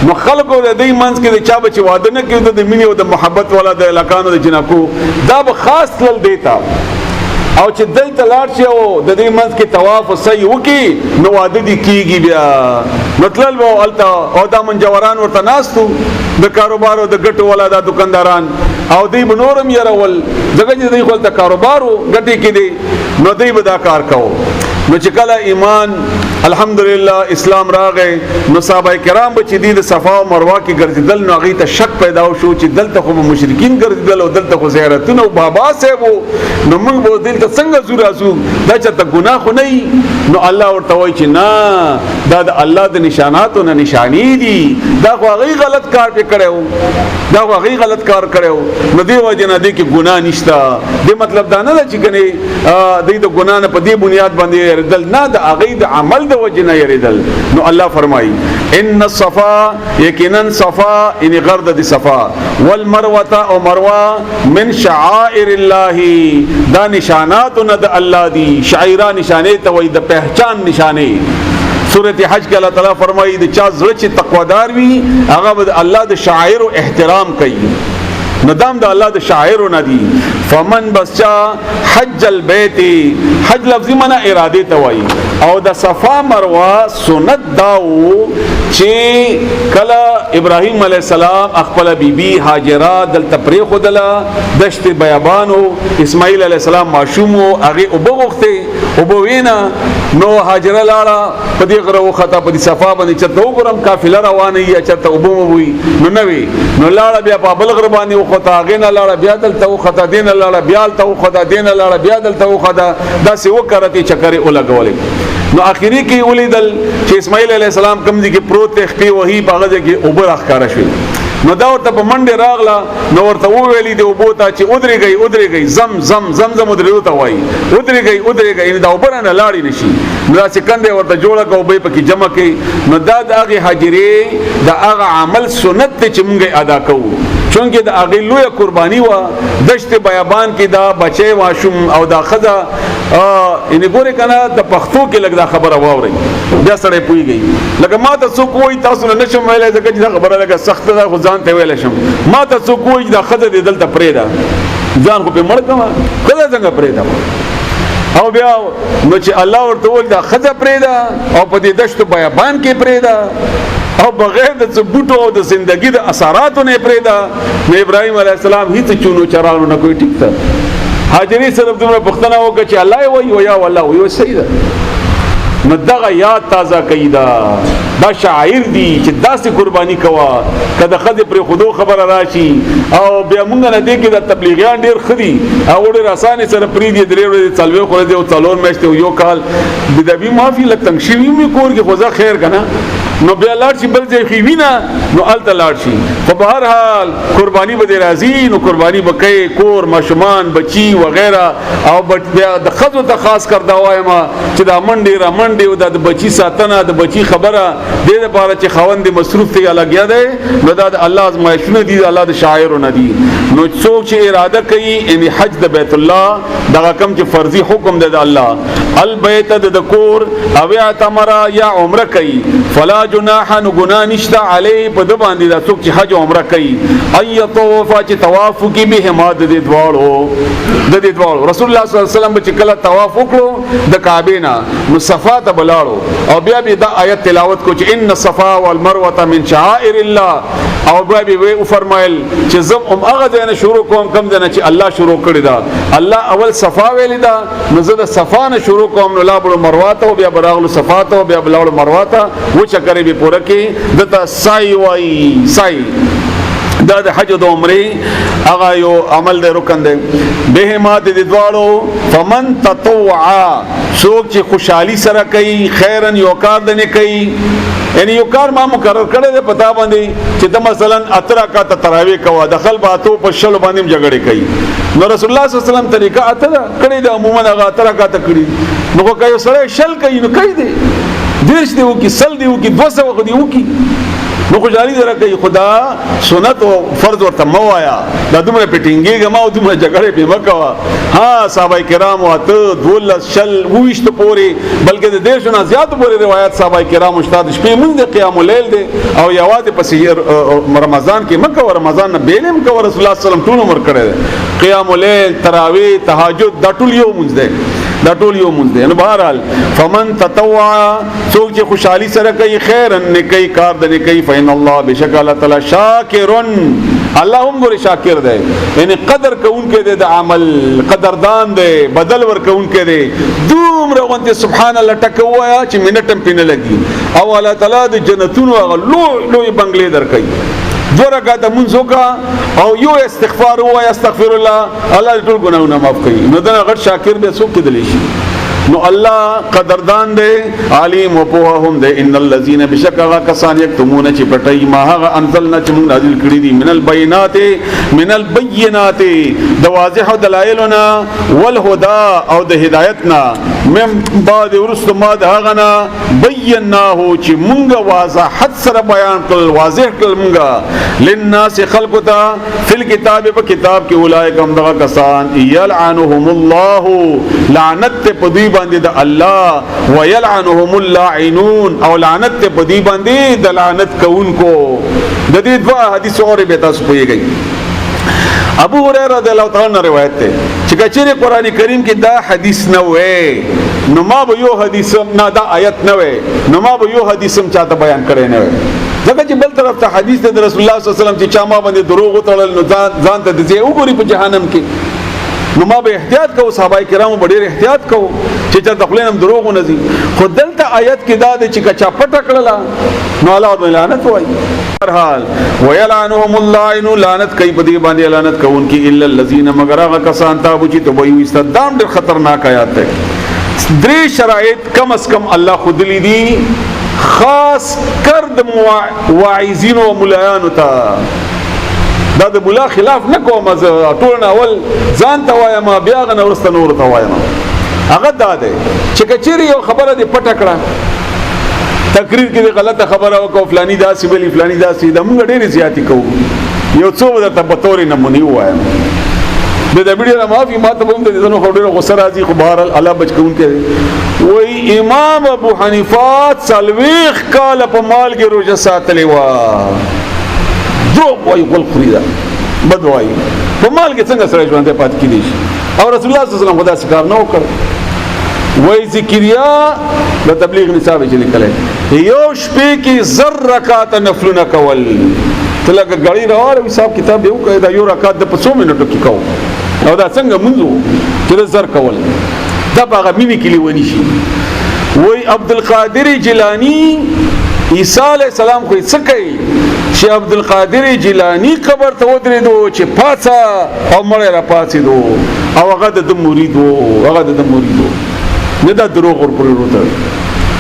نو خلکو د دې منځ کې د چا به چې واده نه کېدو د مینې او د محبت والا د علاقانو د جنکو، دا به خاص تلل دی ته. او چې دلته لاړ شي او د دې منځ کې طواف صحیح وکي نو واده دي کیږي بیا مطلب او الته او دا منجوران ورته ناستو د کاروبار او د ګټو ولا د دکانداران او دوی بنورم يرول دغه دې خپل ته کاروبارو ګټي کې دي نو دوی به دا کار کوو نو چې کله ایمان الحمدلله اسلام راغی نو صحابه کرام به چې د صفا او مروه کې ګرځیدل نو هغه ته شک پیدا شو چې دلته خو مشرکین ګرځیدل او دلته خو زیارتونه او بابا صاحب نو موږ به دلته څنګه زو راځو دا چې ته ګناه خو نه نو الله ورته وایي چې نه دا د الله د نشاناتو نه نشانی دي دا خو هغه غلط کار کړو دا خو هغه غلط کار کړو نو دی وجه نه دی کې ګناه نشته دی مطلب دا نه چې کنه د ګناه نه په دې بنیاد باندې ردل نه د هغه د عمل د وجنه یریدل نو الله فرمایي ان الصفا یقینا صفا ان غرد د صفا والمروه او مروه من شعائر الله دا نشانات د الله دی شعیرا نشانه ته وای د پہچان نشانه سورۃ حج کې الله تعالی فرمایي د چا زړه چې تقوادار وي هغه د الله د شاعر او احترام کوي ندام د الله د شاعر نه دی فمن بسچا حج البيت حج لفظی معنا اراده ته وای او د صفا مروه سنت داو چې کله ابراهیم علی السلام خپل بیبي هاجره دلته پرې خدله دشت بیابانو اسماعیل علی السلام ماشوم او هغه وبغخته وبوینا نو هاجره لاړه په دې غره وخته په دې صفا باندې چې تو ګرم قافله روانه یې چې ته وبوي نو نوي نو لاړه بیا په بل غره باندې وخته غینه لاړه بیا دلته وخته دین لاړه بیا دلته وخته دین لاړه بیا دلته وخته دا سی وکړه چکرې ولګولې نو اخیری کې ولیدل چې اسماعیل علیه السلام کوم دي کې پروت خپې وਹੀ باغه کې اوبر اخکار شوی نو دا ورته په منډه راغله نو ورته ویلې دی وبوتا چې ودرېږي زم زم ودرېو ته وایي ودرېږي دا اوبر نه لاړی نشي نو دا سکندې ورته جوړه کو به پکې جمع کې نو دا د هغه حاجرې د هغه عمل سنت چې موږ ادا کوو چونکه د هغه لوی قرباني وا دشت بیابان کې دا بچي واشم او دا خزه ان ګوره کنه د پښتو کې لګ دا خبره واوري بیا سره پويږي لکه ما ته څوک وای تاسو نه نشم ویلای ځکه چې دا خبره لکه سخت ده خو ځان ته ویل شم ما ته څوک وای دا خزه دلته پرېدا ځان خو په مړ کما خزه څنګه پرېدا او بیا نو چې الله ورته ول دا خزه پرېدا او په دې دشت بیابان کې پرېدا او بغیر د بوټو او د زندگی د اثراتو نه پرېدا نو ابراهيم عليه السلام هیڅ چونو چرانو نه کوئی ټیک تا حاجری صرف دومره پښتنه وکړه چې الله وایي او یا والله وایي صحیح ده نو دغه یاد تازه کیدا دا شاعر دی چې داسې قرباني کوا کله خدای پر خودو خبر راشي او بیا مونږ نه دی کې د تبلیغیان ډیر خدي او ډیر اسانه سره پری دی درې ورځې څلوي خو دی او څلور میاشتې یو کال د دې معافي لک تنشوي می کور کې خو خیر کنه نو بیا لاړ شي بل ځای خو وینا نو الته لاړ شي په بهر حال قرباني به راځي نو قرباني بکې کور ماشومان بچي وغیرہ او بیا د خزو ته خاص کر دا وایم چې دا منډي او د بچي ساتنه د بچي خبره د دې لپاره چې خوند مصروف ته لګیا دی نو دا د الله ازمایښونه دي الله د شاعرونه دي نو څوک چې اراده کوي ان حج د بیت الله دا کم چې فرضي حکم دی د الله البیت د کور او اعتمر یا عمره کوي فلا جناح گناہ نشتا علی په د باندې دا څوک چې حج عمره کوي ايطوف چې طواف کوي به ما د دې دواړو رسول الله صلی الله علیه وسلم چې کله طواف وکړو د کعبه نه نو صفا ته بلاړو او بیا به دا آیت تلاوت کو چې ان الصفا والمروه من شعائر الله او بیا به فرمایل چې زم هغه ځای نه شروع کوم کم ځای نه چې الله شروع کړی دا الله اول صفا ویل دا نو زه د صفا نه شروع کوم نو لا بل مروه ته بیا براغلو صفا ته بیا بلاړو مروه ته و چکرې به پوره کې دته سای وای سای دا د حج د عمره هغه یو عمل دی رکن دی به ما د دواړو فمن تطوع څوک چې خوشحالي سره کوي خیرن یو کار دنه کوي یعنی یو کار ما مقرر کړی دی پتا باندې چې د مثلا اترا کا تراوی کوا دخل باتو په شل باندې جګړه کوي نو رسول الله صلی الله علیه وسلم طریقه اترا کړی دی عموما هغه اترا کا ته کړی نو کوي سره شل کوي نو کوي دی دیرش دیو کی سل دیو کی 200 خو دیو کی نو خوشحالي سره کوي خدا سنت او فرض ورته مو آیا دا دومره پټینګي ما او دومره جګړه په مکوا ها صحابه کرام واته دول شل وښت پوري بلکې د دیش نه زیات پوري روایت صحابه کرام استاد شپې مونږ د قیام الليل دي او یوازې پس رمضان کې مکه او رمضان نه بیلم کو رسول الله صلی الله علیه وسلم ټول عمر کړی قیام الليل تراویح تهجد دا ټول یو مونږ دی دا ټول یو مونږ دی نو بهرحال فمن تطوع څوک چې خوشحالي سره کوي خیرن نه کوي کار د نه کوي فین الله بشک الله تعالی شاکرون الله هم ګوري شاکر دی یعنی قدر کوونکی دی د عمل قدردان دی بدل ور کوونکی دی دومره وانت سبحان الله ټکوایا چې منټم پینه لګي او الله تعالی د جنتونو لوی بنگلې درکړي دو رکعات منځو کا او یو استغفار او استغفر الله الله ټول ګناونه معاف کوي نو دا غټ شاکر به څوک کېدلی شي نو الله قدردان دی علیم او په هم دی ان الذين بشکا کسان یکتمون چې پټي ما هغه انزلنا چې موږ نازل کړی دي من البینات د واضح دلایلنا والهدى او د هدایتنا من بعد ورست ما د هغه نا بیناه چې موږ واضح سره بیان کړل واضح کړل موږ للناس خلقتا فی الكتاب په کتاب کې اولئک هم دغه کسان یلعنهم الله لعنت په باندې د الله ويلعنهم اللاعنون او لعنت په دی باندې د لعنت کوونکو د دې دوا حدیث اور به تاسو پوهیږئ ابو هريره رضی الله تعالی عنہ روایت ده چې کچره قران کریم کې دا حدیث نه وې نو ما به یو حدیث نه دا آیت نه وې نو ما به یو حدیث هم چاته بیان کړی نه وې ځکه چې بل طرف ته حدیث د رسول الله صلی الله علیه وسلم چې چا ما باندې دروغ وتړل نو ځان ته دې وګوري په جهنم کې نو ما به احتیاط کو صحابه کرامو ډېر احتیاط کو چې چا دخلینم دروغ نه زی خو دلته آیت کې دا د چې کچا پټ کړلا نو الله لعنت وایي هر حال ويلعنهم اللعن لعنت کوي په دې باندې لعنت کوونکی الا الذين مگر هغه کسان تابو چې توبه یو استدام ډېر خطرناک آیات ده درې شرایط کم از کم الله خود لیدي خاص کرد واعظین او ملایانو ته دا د مولا خلاف نه کوم از ټول اول ځان ته وایم بیا غن ورسته نور ته وایم هغه دا ده چې کچېری یو خبره دې پټ کړه تقریر کې غلطه خبره وکړه فلانی داسې بلی فلانی داسې د موږ ډېر زیاتی کوو یو څو درته په تورې نمونې وایم د دې ویډیو معافي ما ته هم د دې نو خبره غوسه راځي خو بهر الله بچ کوونکی وای امام ابو حنیفه سلويخ کال په مال کې روزه ساتلې وا دروغ وای غل خریدا بد وای په مال کې څنګه سره ژوند پات کې دي او رسول الله صلی الله علیه وسلم خدا څخه نو کړ وای ذکریا د تبلیغ نصاب چې لیکل یو شپې کې زر رکعات نفلونه کول تلګه غړي راوړ حساب کتاب یو کړه دا یو رکعات د 5 منټو کې کو او دا څنګه منځو چې زر کول دا هغه مینه کې لیونی شي وای عبد القادر جیلانی عیسی علیہ السلام خو څه کوي چې عبد القادر جیلانی قبر ته ودرېدو چې پاتہ او مړ را پاتېدو او هغه د مریدو نه دا دروغ ور پرې وروته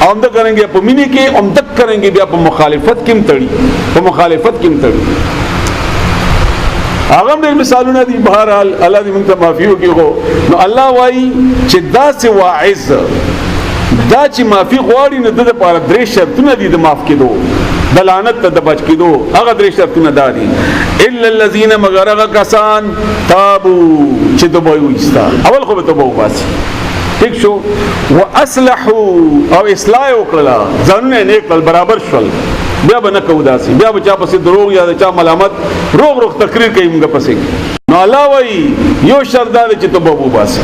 او هم کریں گے په مینه کې هم تک کریں گے بیا په مخالفت کې متړي هغه ډېر مثالونه دي بهرحال الله دې موږ ته معافي وکړي نو الله وایي چې دا څه واعظ دا چې معافي غواړي نه د لپاره درې شرطونه دي د معاف کېدو د لعنت ته د بچ کېدو هغه درې شرطونه دي الا الذين مگر هغه کسان تابو چې توبه وایستا اول خو به توبه وباسي ٹھیک شو واصلحوا او اصلاح وکړه ځانونه نیک برابر شول بیا به نه کوو داسې بیا به چا پسې دروغ یا چا ملامت روغ تقریر کوي موږ پسې نو الله وایي یو شرط دا چې توبه وباسي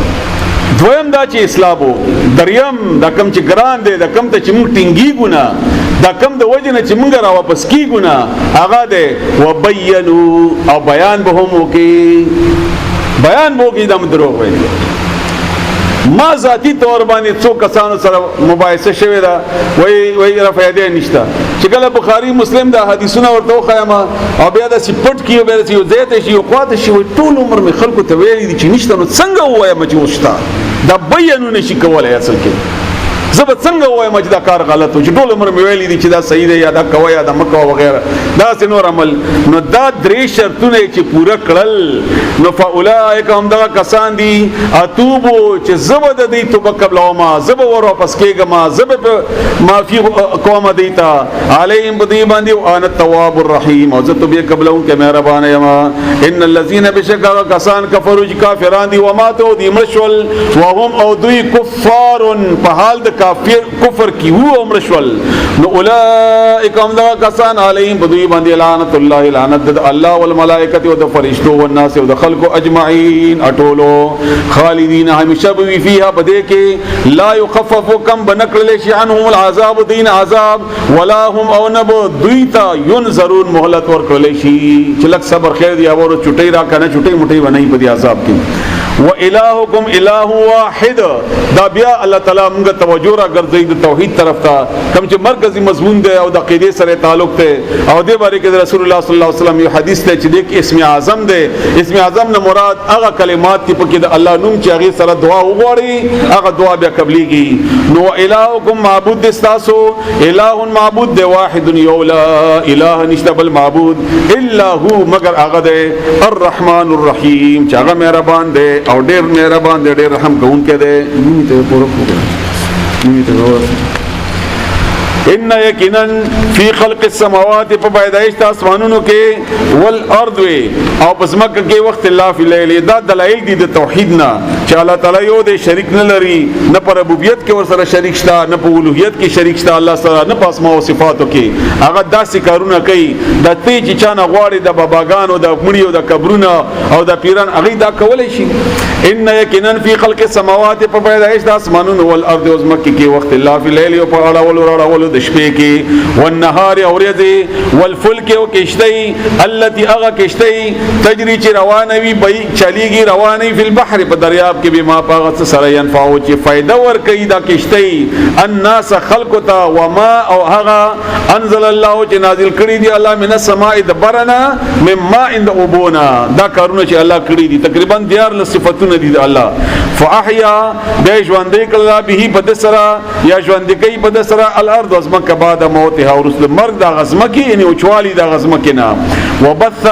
دویم دا چې اصلاح وو دریم دا کم چې ګران دی دا کم ته چې موږ ټینګیږو نه دا کم د وجه نه چې موږ را واپس کیږو نه هغه دی وبینوا او بیان به هم وکړي بیان به وکړي دا دروغ وایي ما ذاتی طور باندې څو کسانو سره مباحثه شوې ده وای را فائدې نشته چې کله بخاری مسلم دا حدیثونه ورته خایم او بیا د سپټ کیو بیا د یو زیات شي او قوت شي ټول عمر می خلکو ته ویلي دي چې نشته نو څنګه وایم چې وشتا دا بیانونه شي کولای اصل کې زب څنګه وایم چې دا کار غلط و چې ټول عمر مې ویلي دي چې دا صحیح دی یا دا کوه یا دا مکه وغیره داسې نور عمل. نو دا درې شرطونه چې پوره کړل نو فاولئک هم دغه کسان دي اتوبو چې زب د دې توبه قبلوما زب ور واپس کېږم زب معافي کوم دیتا علیهم بدی باندې وانا التواب الرحیم او زه توبه قبلون کې مهربان یم. ان الذين بشکا کسان کفروا کافران دي وماتوا دي مشول وهم او دوی کفار په حال د کفر کی وو امرشول. نو اولئک هم دا کسان علیهم بدوی باندې لعنت الله لعنت د الله والملائکه او د فرشتو او الناس او د خلق اجمعین اټولو خالدین همیشه به فيها بده کې لا يخفف کم بنکل شي عنهم العذاب دین عذاب ولا هم او نب دویتا ينذرون مهلت ور کړل شي چې لک صبر خیر دی اور چټي را کنه چټي مټي ونی په دې عذاب کې. وإلهكم إله واحد دا بیا الله تعالی موږ توجه را ګرځي د توحید طرف ته کوم چې مرکزی مضمون دی او د عقیده سره تعلق ته او د باره کې رسول الله صلی الله علیه وسلم یو حدیث ته چې د اسم اعظم دی اسم اعظم نه مراد هغه کلمات چې په کې د الله نوم چې هغه سره دعا وغوړي هغه دعا بیا قبليږي. نو الهکم معبود دستاسو اله معبود دی واحد یو لا اله نشته بل معبود الا هو مگر هغه دی الرحمن الرحیم چې هغه مهربان دی او ډېر مهربان دی ډېر رحم کوونکی دی. ان یقینا فی خلق السماوات په پیدایش د اسمانونو کې والارض او پسمک کې وخت الله فی الليل دا دلایل دي د توحید نه چې الله تعالی یو د شریک نه لري نه پر ربوبیت کې ور سره شریک شته نه په اولوہیت کې شریک شته الله سره نه په اسماء او صفاتو کې هغه داسې کارونه کوي د تی چې چانه غواړي د باباګانو د مړیو د قبرونو او د پیران هغه دا کولای شي. ان یقینا فی خلق السماوات په پیدایش د اسمانونو والارض او زمکه کې وخت الله فی الليل او په اړه د شپې کې والنهار او ورځې والفلک او کشتی التي اغا کشتی تجری چې روانوي بای چلیږي رواني فی البحر په دریاب کې بما پاغت سره ينفعو چې فائدہ ور کوي دا کشتی الناس خلقتا وما او هغه انزل الله چې نازل کړي دي الله من السماء دبرنا مما عند ابونا دا کارونه چې الله کړي دي تقریبا دیار له صفاتونه دي الله فاحیا د ژوندې کله به بدسرا یا ژوندې کوي بدسرا الارض ازمکه بعد موتها ورسل مرګ د غزمکه یعنی اوچوالی د غزمکه نه وبث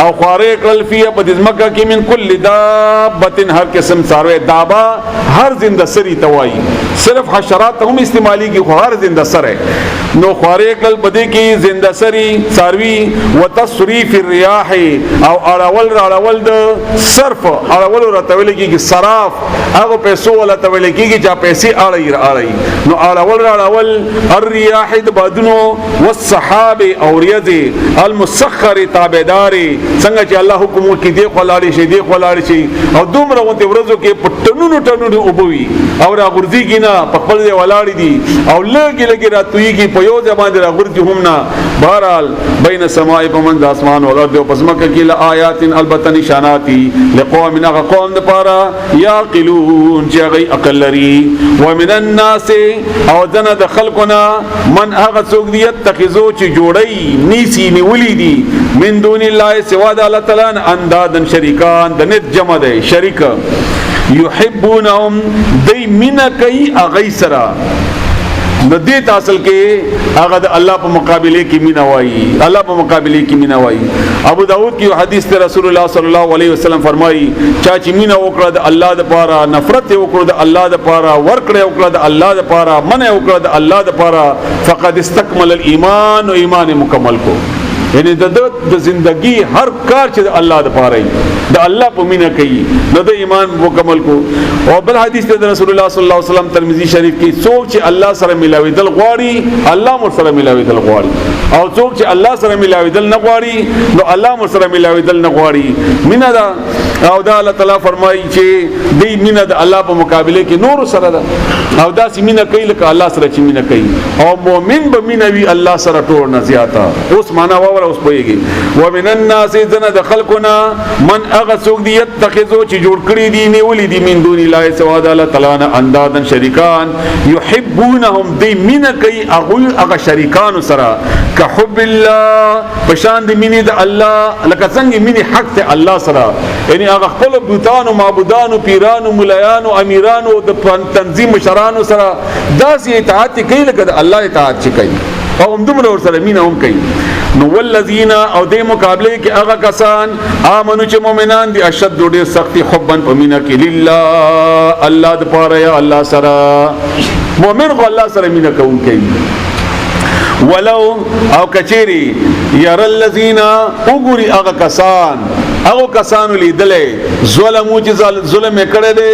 او خارق الفیه په ازمکه کې من کل دابه هر قسم ساروی دابا هر زنده سری توای صرف حشرات هم استعمالی کی هر زنده سره نو خارق البدی کې زنده سری ساروی وتصریف الرياح او اړول د صرف اړول راتول کې صراف هغه پیسو ولا تول کې چې پیسې اړي نو اړول الرياح بادنو والسحاب او رياضي المسخر تابعدار څنګه چې الله حکم کوي دی خلاړي شي دی خلاړي شي او دومره وته ورځو کې پټنونو وبوي او را غردي کې نه په خپل دی ولاړي دي او لګي راتوي کې په یو ځبان دی را غردي هم نه بهرال بین السماء ومن اسمان او ارض او پسمکه کې لآیات البته نشاناتی لقوم من قوم د پاره یاقلون چې غي عقل لري ومن الناس او دنه د خلقنا من هغه څوک دی تخذو چې جوړي نیسی نیولی دي من دون الله سوا د الله تعالی اندادن شریکان د نت جمع ده شریک یحبونهم دی مینا کوي اغی سرا نو دې تاسل کې هغه د الله په مقابله کې مینا وایي الله په مقابله کې مینا وایي. ابو داود کې حدیث ته رسول الله صلی الله علیه وسلم فرمایي چا چې مینا وکړه د الله د پاره نفرت وکړه د الله د پاره ورکړه وکړه د الله د پاره منع وکړه د الله د پاره فقد استكمل الايمان او ایمان مکمل کو یعنی د زندگی هر کار چې د الله د پاره د الله په مینا کوي نو د ایمان مکمل کو. او بل حدیث ته رسول الله صلی الله علیه وسلم ترمذی شریف کې څوک چې الله سره ملاوي دل غواړي الله مر سره ملاوي دل غواړي او څوک چې الله سره ملاوي دل نه غواړي نو الله مر سره ملاوي دل نه غواړي. مینا دا او دا الله تعالی فرمایي چې دې مینا د الله په مقابله کې نور سره ده او دا سی مینا کوي لکه الله سره چې مینا کوي او مؤمن به مینا وی الله سره ټول نه زیاته. اوس معنا اوس پويږي ومن الناس ذن دخلقنا من اغسوق دي يتخذو چې جوړ کړی دي نیولې دي من دون الله سوا د الله تعالی نه اندادن شریکان يحبونهم دي من کوي هغه شریکان سره كحب الله پشان دي مینه د الله لکه څنګه مینه حق ته الله سره یعنی هغه خپل بوتان او معبودان او پیران او مولایان او امیران او د تنظیم مشران سره داسې اطاعت کوي لکه د الله اطاعت چې کوي او همدومره ورسره مینه هم کوي. نو والذین او دې مقابله کې هغه کسان آمنو چې مؤمنان دي اشد ډېر سختي حبن په مینه کې لله الله د پاره یا الله سره مؤمن خو الله سره مینه کوي. ولو او کچيري ير الذين وګوري هغه کسان لیدلې ظلمو چې ظلم کړي دي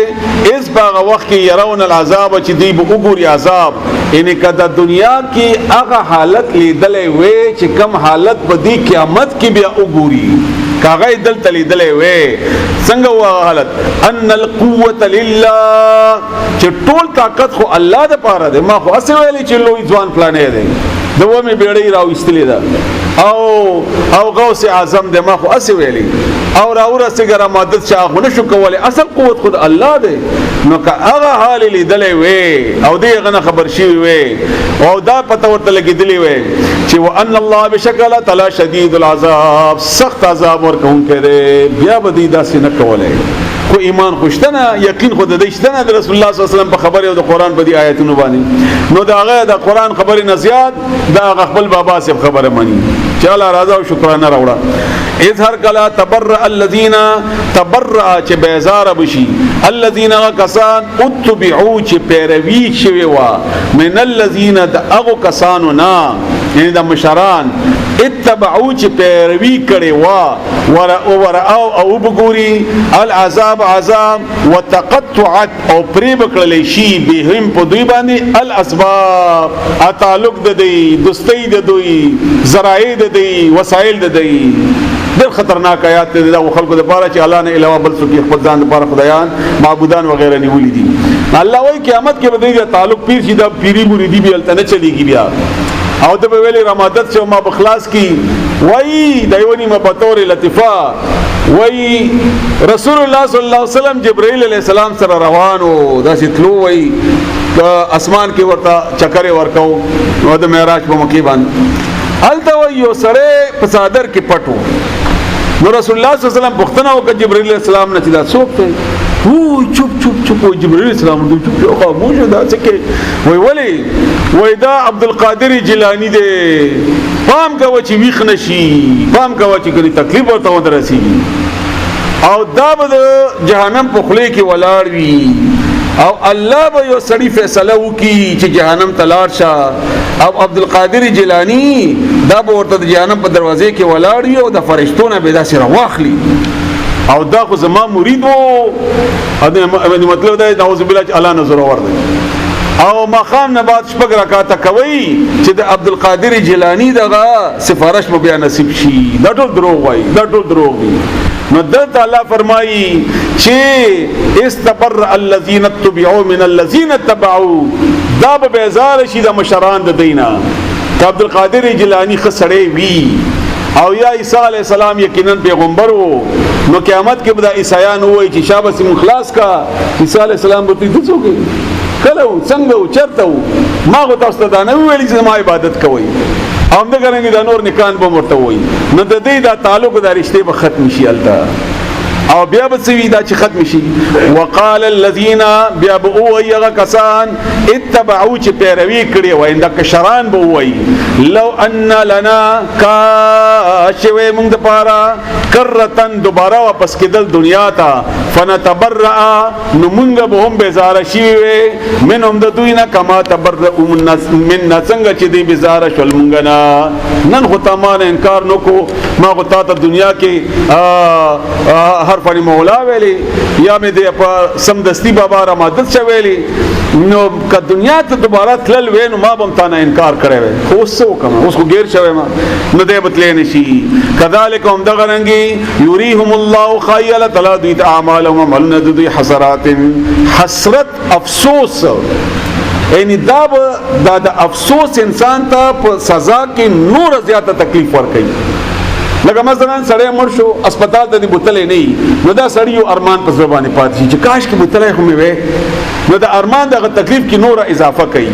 اس باغ وخت کې يرون العذاب چې دی وګوري عذاب ان کدا دنیا کې هغه حالت لیدلې وې چې کم حالت په دې قیامت کې بیا وګوري کاغه دل تلیدلې وې څنګه و حالت ان القوه لله چې ټول طاقت خو الله د پاره ده. ما خو اسه ویلې چې لوی ځوان پلانې ده دوه می بیړې راوستلې ده او غوث اعظم ده ما خو اسه ویلې او راورسته ګره مدد شاغ نه شو کولای اصل قوت خود الله ده. نو که هغه حال لیدلې وې او دې غنه خبر شي وې او دا پته ورته لګېدلې وې چې وان الله بشکل تعالی شدید العذاب سخت عذاب ورکون کړي بیا به دې داسې نه کولای. کو ایمان خوشتنه یقین خود د دشتنه د رسول الله صلی الله علیه وسلم په خبره او د قران په دې آیاتونو باندې نو دا هغه د قران خبره نه زیات دا خپل بابا سي خبره مانی چاله راځه او شکرانه راوړه. اظهر کلا تبرأ الذين تبرأ چې بیزار بشي الذين کسان اتبعوا چې پیروي شوی وا من الذين دغه کسانو نا یعنی د مشران اتبعوا چې پیروي کړي وا ورأوا او بګوري العذاب عذاب وتقطعت او پری بکړل شي بهم په دوی باندې الاسباب تعلق د دوی دوستۍ د دوی ذرایع د دوی وسایل د دوی. ډېر خطرناک آیات دي دا خلکو د پاره چې الله نه علاوه بل څوک خپل ځان لپاره خدایان معبودان وغیرہ نیولې دي. الله وايي قیامت کې به دې تعلق پیر شي دا پیری مریدي به الته نه چلیږي بیا او د ویلي رمادت چې ما بخلاص کی وای دایونی مبتور لطیفه وای رسول الله صلی الله علیه وسلم جبرائیل علیہ السلام سره روانو داسې تلو وای اسمان کې ورته چکرې ورکاو نو د معراج په مکی باندې الته وای یو سره په صادر کې پټو نو رسول الله صلی الله علیه وسلم پوښتنه وکړه جبرائیل علیہ السلام نه چې دا څوک دی وای چپ وای جبرائیل السلام دوی چپ خاموش دا څه کې وای ولی وای دا عبدالقادر جیلانی دی پام کوه چې ویښ نشي پام کوه چې کله تکلیف ورته ورسیږي او دا به جهنم په خله کې ولاړ وي او الله به یو سړی فیصله وکړي چې جهنم ته لاړ شه او عبدالقادر جیلانی دا به ورته د جهنم په دروازې کې ولاړ وي او د فرشتو نه به داسې راواخلي او دا خو زما مرید وو ا مطلب دا نعوذ بالله چې الله نظر ورده او مقام نه بعد شپږ رکعاته کوي چې د عبدالقادر جیلانی دغه سفارش مو بیا نصیب شي دا ټول دروغ وای دا ټول دروغ دي. نو دلته الله فرمایي چې استبرأ الذين اتبعوا من الذين اتبعوا دا به بیزار شي د مشران د دینه عبدالقادر جیلانی خسړې وی او یا عیسی علیہ السلام یقینا پیغمبر وو نو قیامت کې به د عیسایان وای چې شابه مخلاص کا عیسی علیہ السلام به دې څوک کله څنګه چرته ما غو تاسو ته نه ویل چې ما عبادت کوي هم دا ګرنګ د نور نکان به مرته وای نو د دې دا تعلق د رشته به ختم شي الته او بیا به سوي دا چې ختم شي. وقال الذين بیا به وایغه کسان اتبعوا چې پیروي کړي وای د کشران به وای لو ان لنا کاشوي موږ د پاره کرتن دوباره واپس کېدل دنیا ته فنتبرأ نو موږ به هم بیزاره شي منهم د دوی نه کما تبرأوا من څنګه چې دی بیزاره شول موږ نه نن خو تمام انکار نکو ما خو ته دنیا کې حرفانی مولا ویلی یا مې د په سمدستی بابا را مدد شو ویلی نو که دنیا ته دوباره تلل وې نو ما به تا نه انکار کړی وی خو اوس څه وکړم اوس خو ګیر شوی ما نو دی به تلی نه شي. کذلک هم دغه رنګې یریهم الله خیله تعالی دوی ته اعمالهم عملونه د دوی حسرات حسرت افسوس یعنی دا د افسوس انسان ته په سزا کې نور زیاته تکلیف ورکوي. لکه مثلا سړی مړ شو اسپیټال ته دی بوتلې نه نو دا سړی یو ارمان په زبانه پاتې چې کاش کې بوتلې خو مې وې نو د ارمان دغه تکلیف کې نور اضافه کوي.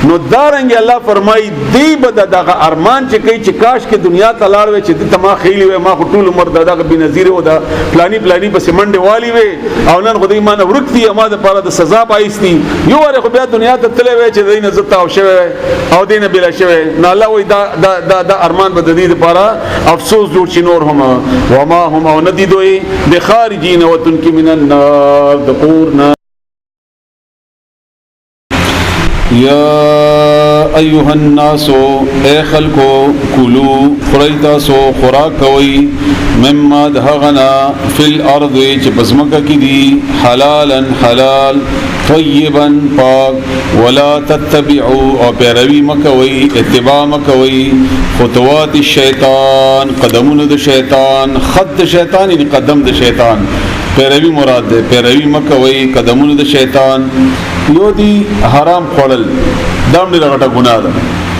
نو دارنګ الله فرمایي دی به دغه ارمان چې کوي چې کاش کې دنیا ته لاړ وي چې د ما خېلی وي ما ټول عمر دغه بنظیر او د پلانی په سیمنډ والی وي او نن خدای ما نه ورکتي ما د پاره د سزا پایستی یو ور خو بیا دنیا ته تللی وي چې دین عزت او شوه او دین بلا شوه. نه الله وي دا ارمان به د دې لپاره افسوس جوړ شي نور هم وما هم او ندی دوی بخارجین وتنکی من النار دقورنا. یا ایها الناس اے خلقو کلو خریتا سو خوراک کوي مما دهغنا فی الارض چې بزمکه کې دی حلالا حلال طیبا پاک ولا تتبعوا او پیروي مکوي اتباع مکوي خطوات الشیطان قدمونه د شیطان خط شیطان یعنی قدم د شیطان پیروي مراد ده پیروي مکوي قدمونه د شیطان. یو دی حرام خوړل دام ډیره غټه ګناه ده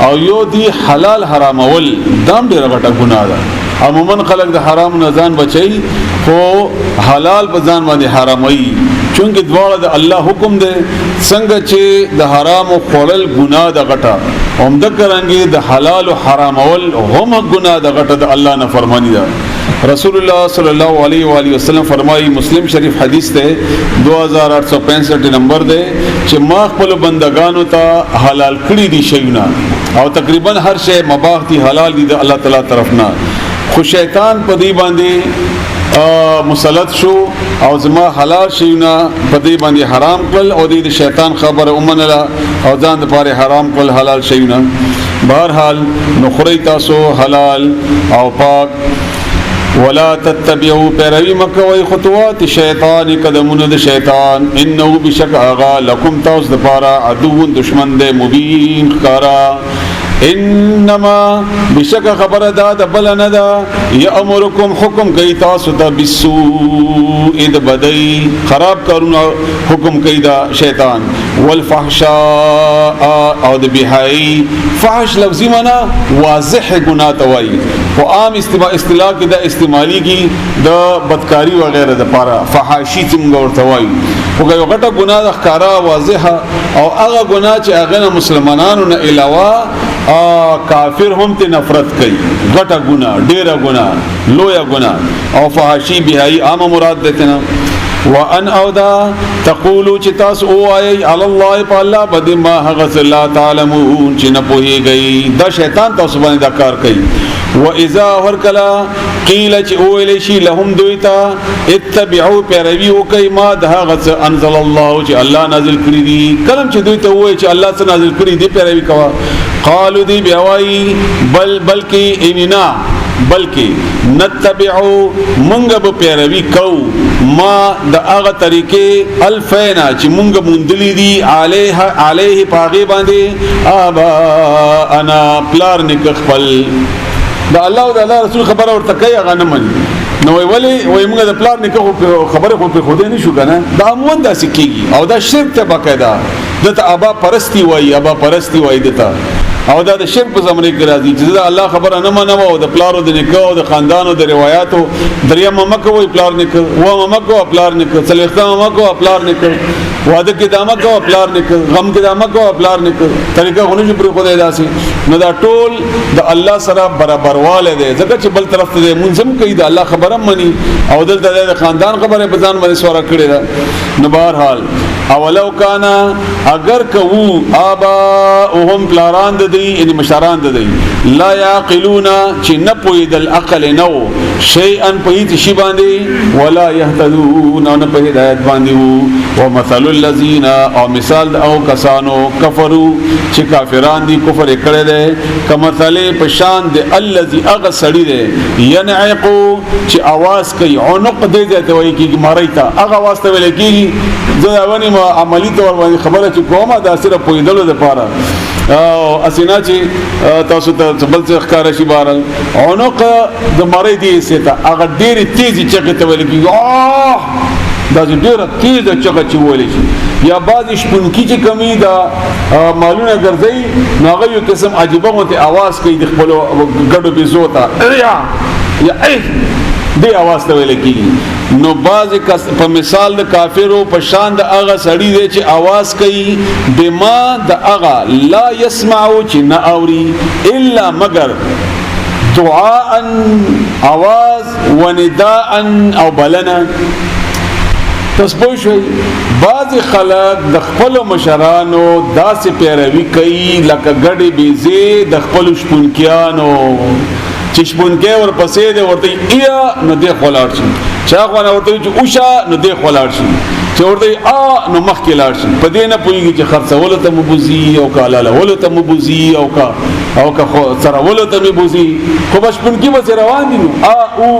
او یو دی حلال حرامول دام ډیره غټه ګناه ده. عموما خلک د حرام نه ځان بچي خو حلال په ځان باندې حراموي چونکه دواړه د الله حکم دی. څنګه چې د حرام خوړل ګناه ده غټه هم د کرانګي د حلال او حرامول هم ګناه ده غټه د الله نه فرمانی ده. رسول الله صلی الله علیه و آله وسلم فرمایي مسلم شریف حدیث ته 2865 نمبر ده چې ما خپل بندگانو ته حلال کړی دي شیونه او تقریبا هر شی مباح دي حلال دي د الله تعالی طرف نه. خو شیطان په دې باندې مسلط شو او زما حلال شیونه په دې باندې حرام کړل او د شیطان خبره ومنله او ځان لپاره حرام کړل حلال شیونه. بهرحال نو خوري تاسو حلال او پاک ولا تتبعوا پیروي مکوي خطوات شیطان قدمونه د شیطان انه بشک اغا لکم تاسو د پاره عدو دشمن د مبین خارا. انما بشک خبر دا د بل نه دا یامرکم حکم کوي تاسو ته بالسوء د بدی خراب کارونه حکم کوي دا شیطان والفحشاء او د بهای فحش لفظی معنا واضح ګناه توای او عام اصطلاح کې د استعمالي کې د بدکاری وغیرہ د پاره فحاشی څنګه ورته وای او یو غټه ګناه د ښکارا واضحه او هغه ګناه چې هغه مسلمانانو نه علاوه کافر هم ته نفرت کوي غټه ګناه ډیره ګناه لویا ګناه او فحاشی بهای عام مراد ده نه. وان اودا تقولوا چې تاسو وایي علی الله په الله بد ما هغه لا تعلمون چې نه پوهیږي دا شیطان تاسو باندې دا کار کوي. واذا ورکلا قیل چې اویل شي لهم دویتا اتبعوا پیروي وکي ما دهغه انزل الله چې الله نازل کړی دي کلم چې دویته وایي چې الله څه نازل کړی دي پیروي کوا. قالوا دی بیاوی بلکی اننا بلکی نتبعو منگا با پیروی کو ما دا آغا طریقے الفینا چی منگا مندلی دی علیہ پاغی باندے آبا انا پلار نکخ پل دا اللہ و دا اللہ رسول خبر ورتکی اغا نمانی نو ولی وای موږ د پلان نکو خبره خو په خوده نشو کنه دا عموما دا سکیږي او دا شرک ته باقاعده دته ابا پرستی وای دته او دا د شرک په زمانه کې راځي چې دا الله خبره نه منو او د پلارو د نکاح او د خاندانو د روایتو دریا ممکه وای پلار نکاح و ممکه پلار نکاح څلختم ممکه پلار نکاح واده کې دامه کو پلار نکاح غم کې دامه کو پلار نکاح طریقه غونې چې پر خدای داسي نو دا ټول د الله سره برابرواله دي ځکه چې بل طرف ته منظم کوي د الله خبره مني او دلته د خاندان خبره په ځان باندې سوره کړی دا نو بهرحال اولو کانا اگر کوو آباؤهم پلاران ددی یعنی مشاران ددی لا یعقلون چی نپوید العقل نو شیئن پهیت شی باندی ولا یهتدون او نپه ہدایت باندیو ومثل اللذین او مثال او کسانو کفرو چی کافران دی کفر اکڑے دے کمثل پشان دے اللذی اغسڑی دے ینعقو چی آواز کئی عنق دے دیتے وئی کی ماریتا اغ آواز تولے کی زداوانی عملی طور باندې خبره چې کومه دا صرف پویدلو د پاره او اسینا چې تاسو ته بل څه ښکار شي بارل عنق د مری دی سیته هغه ډېری تیزی چغه ته ویل کیږي دا ډېره تیزه چغه چې ویل شي یا بعض شپونکی چې کمی دا مالونه ګرځي ناغه یو قسم عجيبه غوته आवाज کوي د خپل ګډو بيزوتا یا دې आवाज ته ویل کیږي. نو بعض په مثال د کافرو په شان د هغه سړی دی چې आवाज کوي بما د هغه لا يسمعو چې نه اوري الا مگر دعاء आवाज و نداء او بلنا. تاسو شوي بعض خلک د خپل مشرانو داسې پیروي کوي لکه ګډي بيزي د خپل شپونکیانو چې شپونکي ورپسې دی ورته ایا نو دی خلاړ شي چا خو نه ورته چې اوشا نو دی خلاړ شي چې ورته ا نو مخ کې لاړ شي په دې نه پوهیږي چې خرڅول ته مبوزي او کالاله ول ته مبوزي او کا سره ول ته مبوزي خو بشپونکي به روان دي نو او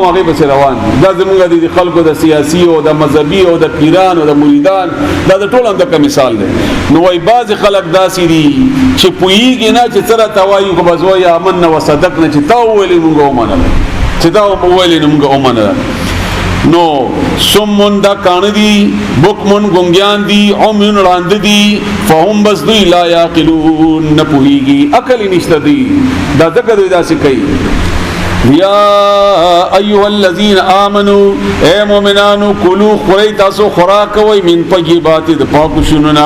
هغه به روان دي. دا زموږ د خلکو د سیاسي او د مذهبي او د پیران او د مریدان دا د ټول اندک مثال دی. نو وای بعض خلک داسې دي چې پوهیږي نه چې سره توایو کو بزوي امن و صدقنا چې تا ویلې موږ ومنل چې دا ویلې موږ ومنل. نو سمون دا کان دی بکمون گنگیان دی عمین راند دی فهم بس دی لا یاقلون نپوهیگی عقل نشتا دی دا ذکر دی دا سکئی. یا ایها الذین آمنوا اے مومنانو کلو خوری تاسو خوراک وی من طیبات د پاک شنونا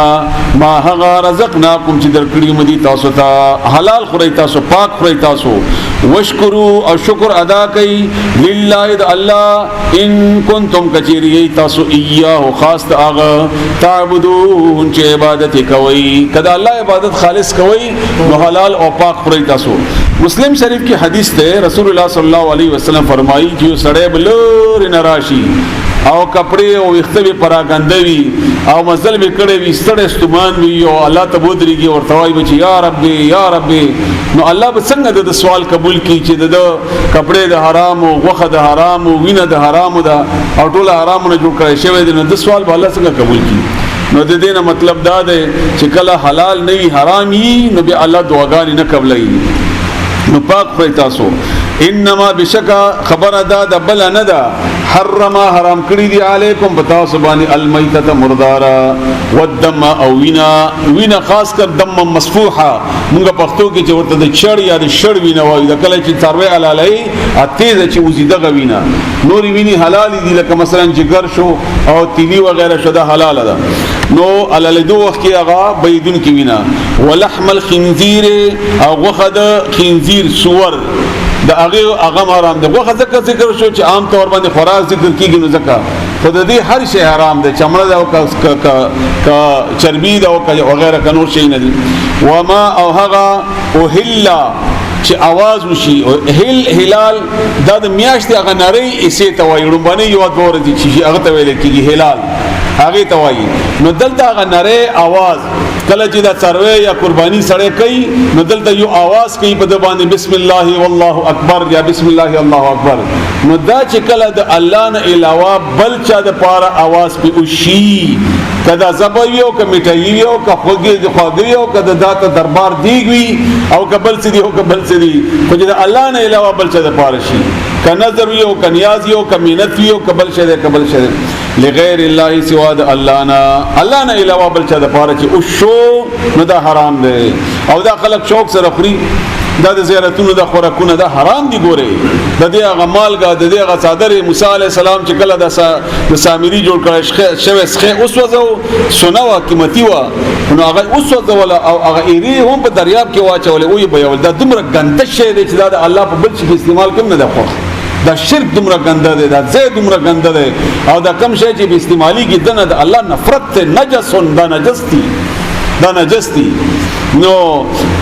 ما هغه رزقناکم چې درکړی مدي تاسو ته حلال خوری تاسو پاک خوری تاسو وشکرو او شکر ادا کئ لله د الله ان کنتم کچری تاسو ایاه خاص هغه تعبدون چې عبادت کوي کدا الله عبادت خالص کوي نو حلال او پاک خوری تاسو. مسلم شریف کی حدیث ته رسول الله صلی الله علیه وسلم فرمایي چې سړی بلور نراشی او کپڑے او اختبی پراګندوي او مزل به کړي وي ستړي استمان وي او الله ته بودريږي او توای بچي یا رب نو الله به څنګه د سوال قبول کړي چې د کپڑے د حرام او غوخه د حرام او وینه د حرام دا او ټول حرام نه جوړ کړي شوی دی نو د سوال به الله څنګه قبول کړي. نو د دې نه مطلب دا دی چې کله حلال نه وي حرام وي نو به الله دعاګانې نه قبلوي. نو پاک خوري تاسو. انما بشکا خبر ادا د بل نه دا حرم حرام کړی دی علیکم بتا سبحان المیتۃ مردارا والدم او وینا خاص کر دم مسفوحه موږ پښتو کې چې ورته د چړ یا د شړ وینا وایي د کله چې څاروي علالای اته چې وزیده غوینا نوري ویني حلال دي لکه مثلا جگر شو او تیلی وغیرہ شو دا حلال ده. نو علل دو وخت کې هغه بيدون کې وینا ولحم الخنزير او غخد خنزير سور دا هغه حرام ده. غوخه ذکر شو چې عام طور باندې خوراک ذکر کیږي نو ځکه خو د دې هر شی حرام ده چمړه او کا چربی ده او وغیرہ کا نور شی نه دي. وما او هغه او هلا چې आवाज وشي او هلال د میاشتې هغه نری ایسه توایړو باندې یو دور دي چې هغه ته ویل کیږي هلال هغه توایي. نو دلته هغه نری आवाज کله چې دا څاروي یا قرباني سره کوي نو دلته یو आवाज کوي په د باندې بسم الله والله اکبر یا بسم الله الله اکبر. نو دا چې کله د الله نه علاوه بل چا د پاره आवाज په وشي کدا زبوی او کمیټایي او خوږی او کدا داته دربار دیږي او قبل سدي او قبل سدي خو چې الله نه علاوه بل څه د پاره شي ک نظر وی او ک نیاز او ک مینت وی او قبل شه لغیر الله سوا د الله نه علاوه بل څه د پاره چې او شو نو دا حرام دی. او دا خلک شوق سره خوري دا د زیارتونو د خوراکونو دا حرام دي. ګوره د دې هغه مالګه د دې هغه صادر موسی علی السلام چې کله د سامری جوړ کړی شوی څخه اوس وځو سنوا قیمتي وا نو هغه اوس وځو او هغه ایری هم په دریاب کې واچول او یې بیول دا دومره ګنده شی دی چې دا د الله په بل شي استعمال کوم نه ده خو دا شرک دومره ګنده دی دا زه دومره ګنده دی او دا کم شی چې په استعمالي کې دنه د الله نفرت ته نجسون دا نجستی. نو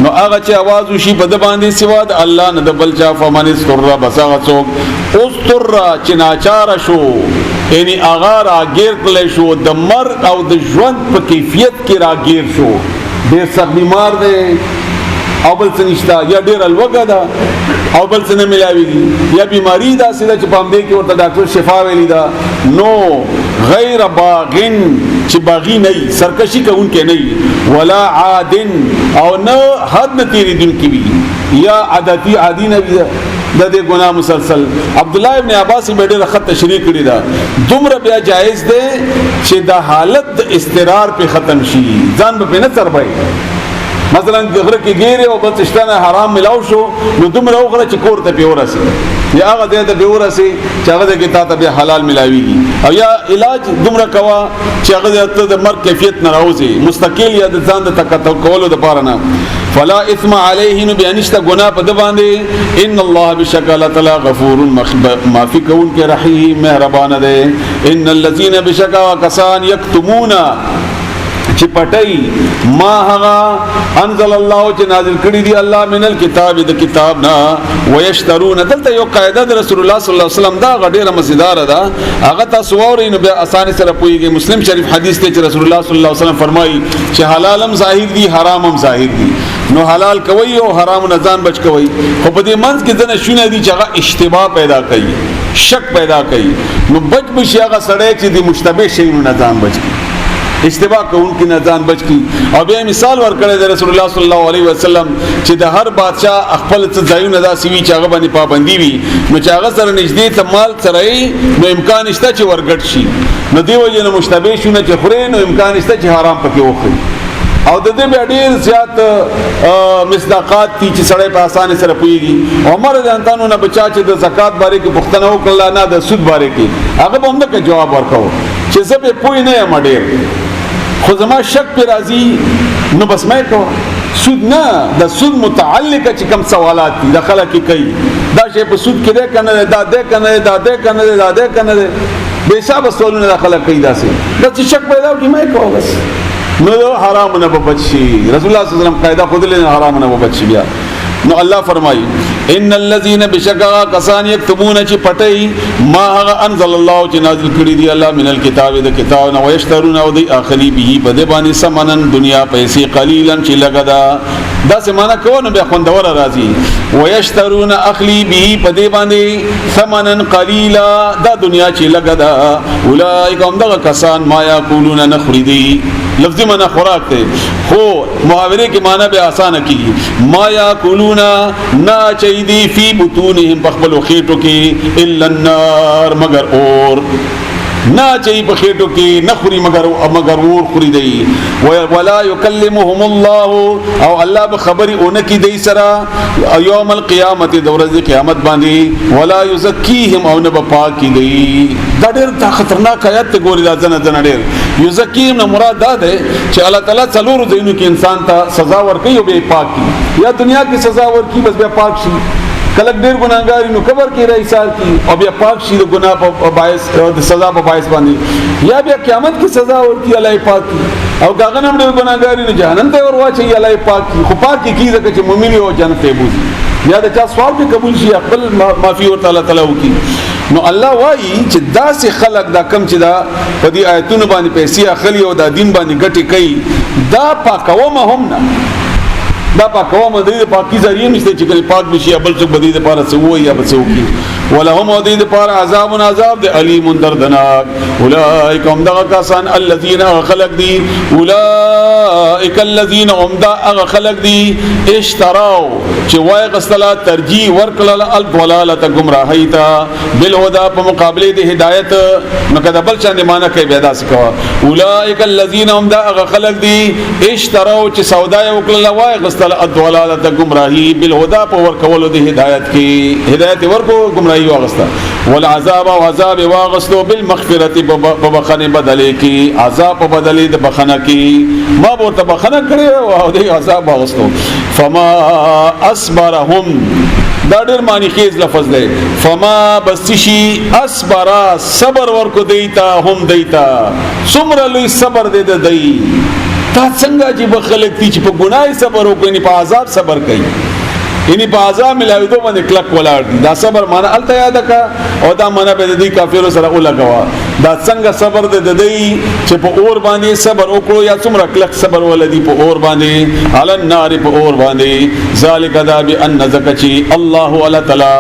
هغه چې आवाज وشي په د باندې سوا د الله نه د بل چا فمن استر بسغه څوک استر چې ناچار شو یعنی هغه راګیر کله شو د مر او د ژوند په کیفیت کې راګیر شو ډېر سخت بیمار دی او بل څه نشته یا ډېر الوګه ده او بل څه نه ملاويږي یا بیماری ده سیده چې پام دې کې ورته ډاکټر شفا ویلی ده نو غیر باغن چې باغی نه سرکشي کوونکې نه ولا عادن او نه حد نه تیریدونکې وي یا عادي نه وي د دې ګناه مسلسل. عبد الله ابن عباس به ډېر خط تشریح کړی دا دومره بیا جایز ده چې د حالت د استقرار په ختم شي ځان به نه تربای مثلا غره کې ګیره او بل څه حرام ملاو شو نو دومره وغره چې کور ته پیوراسي یا هغه دې ته به ورسي چې هغه د کتاب به حلال ملاويږي، او یا علاج دومره کوا چې هغه د مرګ کیفیت نه راوځي مستقل یا د ځان د تکتل کولو د پاره نه. فلا اثم علیه، نو بیانشته ګناه په د باندې. ان الله بشکل تعالی غفور معافی کون کې رحیم مهربان ده. ان الذين بشکا کسان یکتمون چې پټي ما هغه انزل الله چې نازل کړی دی الله من الكتاب د کتاب نه، ويشترون دلته یو قاعده د رسول الله صلی الله علیه وسلم دا غډیره مزیدار ده، هغه تاسو اورئ نو به اسانه سره پوهیږئ. مسلم شریف حدیث ته چې رسول الله صلی الله علیه وسلم فرمایي چې حلال هم ظاهر دي حرام هم ظاهر دي، نو حلال کوي او حرام نه ځان بچ کوي، خو په دې منځ کې ځنه شونه دي چې هغه اشتباه پیدا کوي، شک پیدا کوي، نو بچ بشي هغه سړی چې د مشتبه شی نه ځان بچ کوي، اشتباه کوونکی نه ځان بچ کی. او بیا مثال ورکړی دی رسول الله صلی الله علیه وسلم چې د هر بادشاه خپل څه ځایونه داسې وي چې هغه باندې پابندي وي، نو چې هغه سره نږدې ته مال سره نو امکان شته چې ورګټ شي، نو دی وجه نه مشتبه شونه چې خوري نو امکان شته چې حرام پکې وخوري. او د دې بیا ډېر زیات مصداقات دي چې سړی په اسانه سره پوهیږي. عمر رضی الله عنه نه بچا چې د زکات باره کې پوښتنه وکړه نه د سود باره کې، هغه به هم دغه جواب ورکاو چې زه به پوه نه یم ډېر، خو زما شک پر راځي نو بس مې کوه. سود نه، د سود متعلقه چې کوم سوالات دي د خلک کوي دا شی په سود کې ده کنه دا ده کنه دا ده کنه دا ده کنه به حساب سوالونه د خلک کوي داسې بس شک پیدا کی مې کوه بس نو حرام نه بچي. رسول الله صلی الله علیه وسلم قاعده خود له حرام نه بچي. بیا نو الله فرمایي ان الذين بشکا کسان یکتمون چې پټي ما هغه انزل الله چې نازل کړی دی الله من الكتاب د کتاب نو ويشترون او دی اخلي به په دې باندې سمنن دنیا پیسې قليلا چې لګدا دا سمانه کوونه به خوندور راځي. ويشترون اخلي به په دې باندې سمنن قليلا دا دنیا چې لګدا اولئک هم دغه کسان ما یاکلون نخریدي لفظی معنی خوراک ته، خو محاورے کی معنی به آسان کیږي. ما یاکلون نا چیدی فی بطونهم بخبل خیٹو کی الا النار مگر اور نا چی بخیٹو کی نخری مگر اور خری دی. ولا یکلمهم الله او الله بخبری اونکی دی سرا یوم القیامت دورز قیامت باندې ولا یزکیهم او نه پاک کی دی. دا ډېر خطرناک آیات ته ګوري دا ځنه ډېر یزکیهم نه مراد دا ده چې الله تعالی څلور دینو کې انسان ته سزا ورکوي او به پاک کی، یا دنیا کې سزا ورکوي بس بیا پاک شي، کلک ډېر ګناهګار نو قبر کې رئیسار کی او بیا پاک شي د ګناه په باعث د سزا په باعث باندې، یا بیا قیامت کې سزا ورکوي الله پاک کی، او داغه نم ډېر ګناهګار نو جهنم ته ورواچي الله پاک کی، خو پاک کی ځکه چې مؤمن او جنت ته بوزي، یا د چا سوال به قبول شي خپل معافي ورته الله تعالی وکي. نو الله وایي چې داسې خلق دا کم چې دا په دې آیتونو باندې پیسې اخلي او دا دین باندې ګټي کوي دا پاکومه هم نه، دا پاکومه د پاکي ذریعہ نشته چې کله پاک بشي بل څوک بدی د پاره څه وایي یا بل څوک ولهم ودید پار عذاب عذاب د علیم دردناک. اولئک هم دغه کسان الذين خلق دي اولئک الذين هم دغه خلق دي اشتراو چې وای غسلا ترجیح ورکړل الضلاله گمراهی تا بالهدى په مقابله د هدایت. نو کدا بل چا نه معنا کوي پیدا سکوا اولئک الذين هم دغه خلق دي اشتراو چې سودا وکړل وای غسلا الضلاله گمراهی بالهدى په ورکولو د هدایت کې هدایت ورکو گمراهی واغستا والعذاب وعذاب واغستو بالمغفرت ببخنه بدلی کی عذاب بدلی د بخنه کی ما ورته بخنه کړی او د عذاب واغستو. فما اصبرهم دا ډېر معنی خیز لفظ دی. فما بسشی اصبر صبر ورکو دیتا هم دیتا څومره لوی صبر دی د دی تا څنګه چې بخلک تی چې په ګناه صبر وکړي په عذاب صبر کوي یعنی په عذاب ملاوي دوه باندې کلک ولاړ دا صبر معنا الته یاد کا او دا معنا به د دې کافرو سره ولګوا دا څنګه صبر د دې چې په اور باندې صبر وکړو یا څومره کلک صبر ولدي په اور باندې علی النار په اور باندې ذالک دا بان زکچی الله ولا تعالی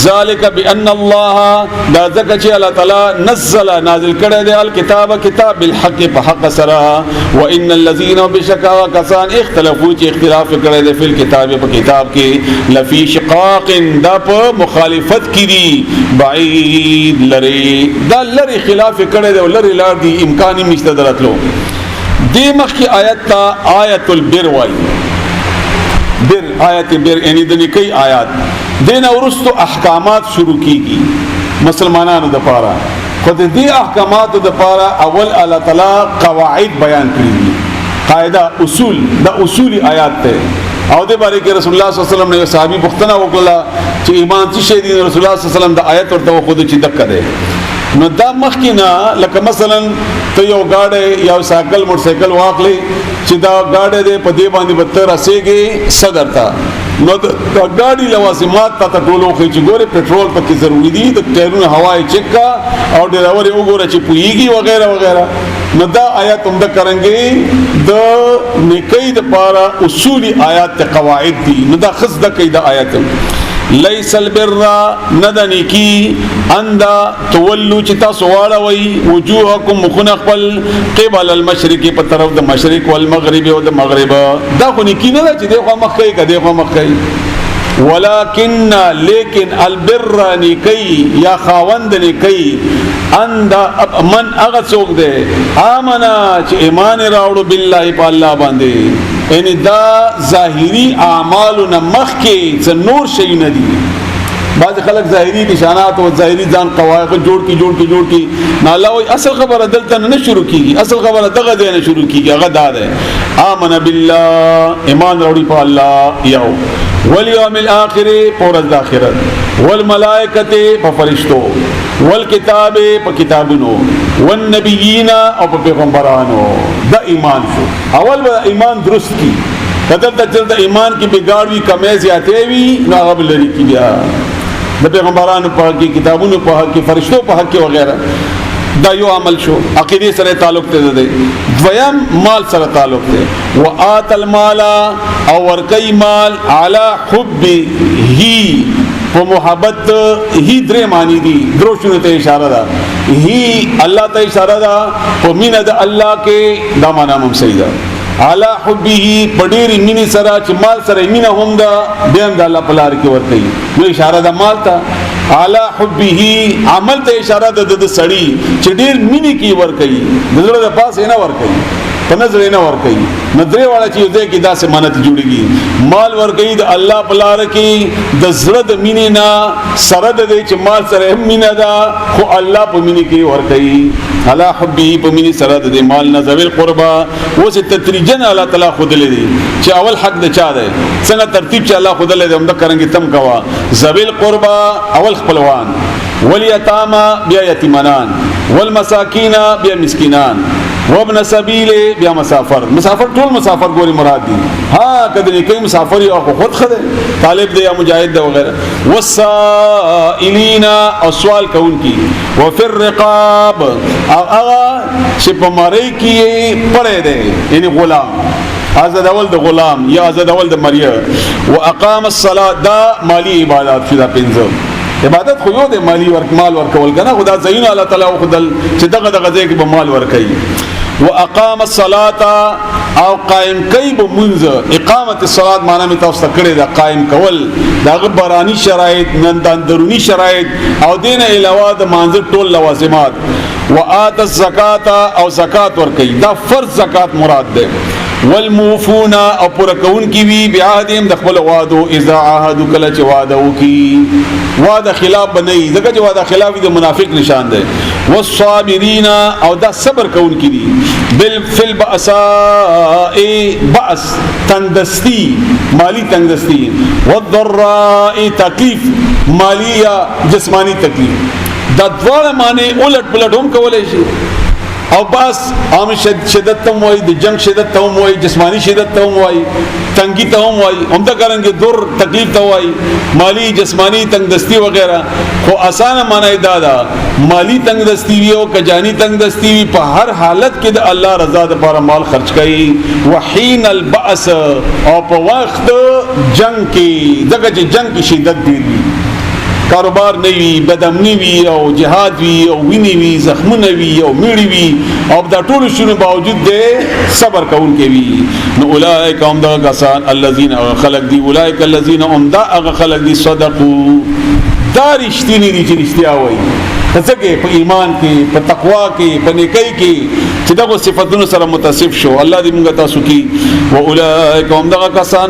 ذالک بان الله دا زکچی الله تعالی نزل نازل کړه د الکتاب کتاب بالحق په حق سره وان الذين بشکا کسان اختلافو چې اختلاف کړه د فل کتاب په کتاب کې لفی شقاق دا په مخالفت کی دی بعید لری دا لری خلاف کړه دی لری لار دی امکان نشته درتلو. دی مخکی آیت تا آیت البر وای بر آیت بر یعنی د نیکی آیات دین ورستو احکامات شروع کیږي مسلمانانو د پاره. خو د دې احکاماتو د پاره اول الله تعالی قواعد بیان کړي، قاعده اصول، د اصولي آیات ته. او د باره کې رسول الله صلی الله علیه وسلم نے صحابي پوښتنه وکړه چې ایمان څه شی دی؟ رسول الله صلی الله علیه وسلم د آیت ورته خود چې دک کړي. نو دا مخکینا لکه مثلا ته یو گاډي یا سایکل موټر سایکل واخلې چې دا گاډي دې په دې باندې بتر رسېږي صدر ته، نو دا گاډي لوازمات ته ټولو خو چې ګوره پېټرول پکې ضروری دي، د ټایرونو هوای چیک کا او ډرایور یې وګوره چې پويږي وغیرہ وغیرہ. نو دا آیات هم د کرنګي د نیکۍ د پاره اصولي آیات ته قواعد دي. نو دا خص د کې د آیات لیس البر ندنی کی اندا تولو چې تاسو واړوي وجوهکم مخن خپل قبل المشرق په طرف د مشرق والمغرب او د مغرب. دا خو نیکی نه چې دغه مخ کوي کده خو مخ کوي، ولکن لیکن البر نیکی یا خاوند نیکی اندا من اغه څوک دی امنا چې ایمان راوړو بالله په الله باندې. یعنی دا ظاهری اعمالنا مخ کې څه نور شي نه دي. بعض خلک ظاهری نشانات او ظاهری ځان قواعد جوړ کی نه الله وي اصل خبره دلته نه شروع کیږي، اصل خبره دغه دی نه شروع کیږي. هغه دا ده آمن بالله ایمان راوړي په الله یو، والیوم الاخر پورز د اخرت، والملائکه په فرشتو، والکتاب په کتابونو، والنبیین او په پیغمبرانو. دا ایمان شو. اول به ایمان درست کی، کدل ته ایمان کی بګاړوي کمې زیاتې وي نو هغه لري کی بیا د پیغمبرانو په حق، کتابونو په حق، فرشتو په حق وغیرہ. دا یو عمل شو، عقیده سره تعلق ته ده. دویم مال سره تعلق ده. وآت المال او ورکی مال علی حبه په محبت هی درې معنی دي، دروشنو ته اشاره ده. هی الله ته اشاره ده، په مینه د الله کې دا معنا هم صحیح ده. علی حبه پډېری مینه سره چې مال سره مینه هم ده به هم د الله په لار کې ورته نو اشاره ده مال ته. علی حبه عمل ته اشاره ده د سړی چې ډېر مینه کې ور کوي، د زړه د پاس نه ور کوي، په نظر نه ور کوي. نظر والا چې دې کې داسې مانت جوړيږي. مال ور کوي د الله په لار کې د زړه د مینې نه سره د دې چې مال سره هم مینه ده، خو الله په مینې کې ور کوي. علی حبه په مینې سره د مال نه ذویل قربا اوس تدریجن الله تعالی خود لري چې اول حق د چا ده، څنګه ترتیب چې الله خود لري هم د کرنګ تم کوا. ذویل قربا اول خپلوان، والیتاما بیا یتیمانان، والمساکین بیا مسکینان، وابن سبیل بیا مسافر. مسافر ټول مسافر ګوري مراد دي. ها کله کوي مسافر یو خود خده طالب دی یا مجاهد دی وغیرہ. والسائلین او سوال کوونکی، وفي الرقاب او هغه چې په مړی کې پړې دی یعنی غلام، آزاد اول د غلام یا آزاد اول د مریه. واقام الصلاه دا مالی عبادت شو. دا پنځه عبادت خو یو د مالی ورک مال ورکول کنه، خدا زین الله تعالی او خدل چې دغه ځای کې به مال ورکړي. واقام الصلاه او قائم کوي به منځ. اقامت الصلاه معنا می تاسو کړی دا قائم کول، دا غبرانی شرایط، نن درونی شرایط او دین علاوه د مانځ ټول لوازمات. وآت الزکات او زکات ور کوي، دا فرض زکات مراد ده. والموفون او پر کون کی وی بیاهم د خپل وعده، اذا عهد کله چې وعده وکي وعده خلاف بنئ، ځکه چې وعده خلاف د منافق نشان ده. والصابرین او دا صبر کون کی دي. بالفل باساء باس تندستی مالی تندستی، والضراء تکلیف مالی یا جسمانی تکلیف. دا دواړه معنی الټ پلټ هم کولای شي. او بس عام شدت ته وای، د جنگ شدت ته وای، جسمانی شدت ته وای، تنگی ته وای، هم دا کرانګي دور تکلیف ته وای، مالی جسمانی تنگ دستی وغیرہ. خو اسانه معنی دا ده مالی تنگ دستی وی او کجانی تنگ دستی وی په هر حالت کې د الله رضا لپاره مال خرج کړي. وحین البأس او په وخت جنگ کې دغه جنگ کې شدت دی، کاروبار نه وي، بدامنی وي او جهاد وي او ویني وي، زخمونه وي او میړي وي، او دا ټول شنو باوجود دې صبر کوونکې وي. نو اولئک هم دا کسان الذين خلق دي، اولئک الذين هم دا هغه خلق دي صدقوا، دا رښتینی دي چې رښتیا وایي. ځکه په ایمان کې، په تقوا کې، په نیکۍ کې چې دغه صفاتونو سره متصف شو. الله دې موږ تاسو کې و اولئک هم دا کسان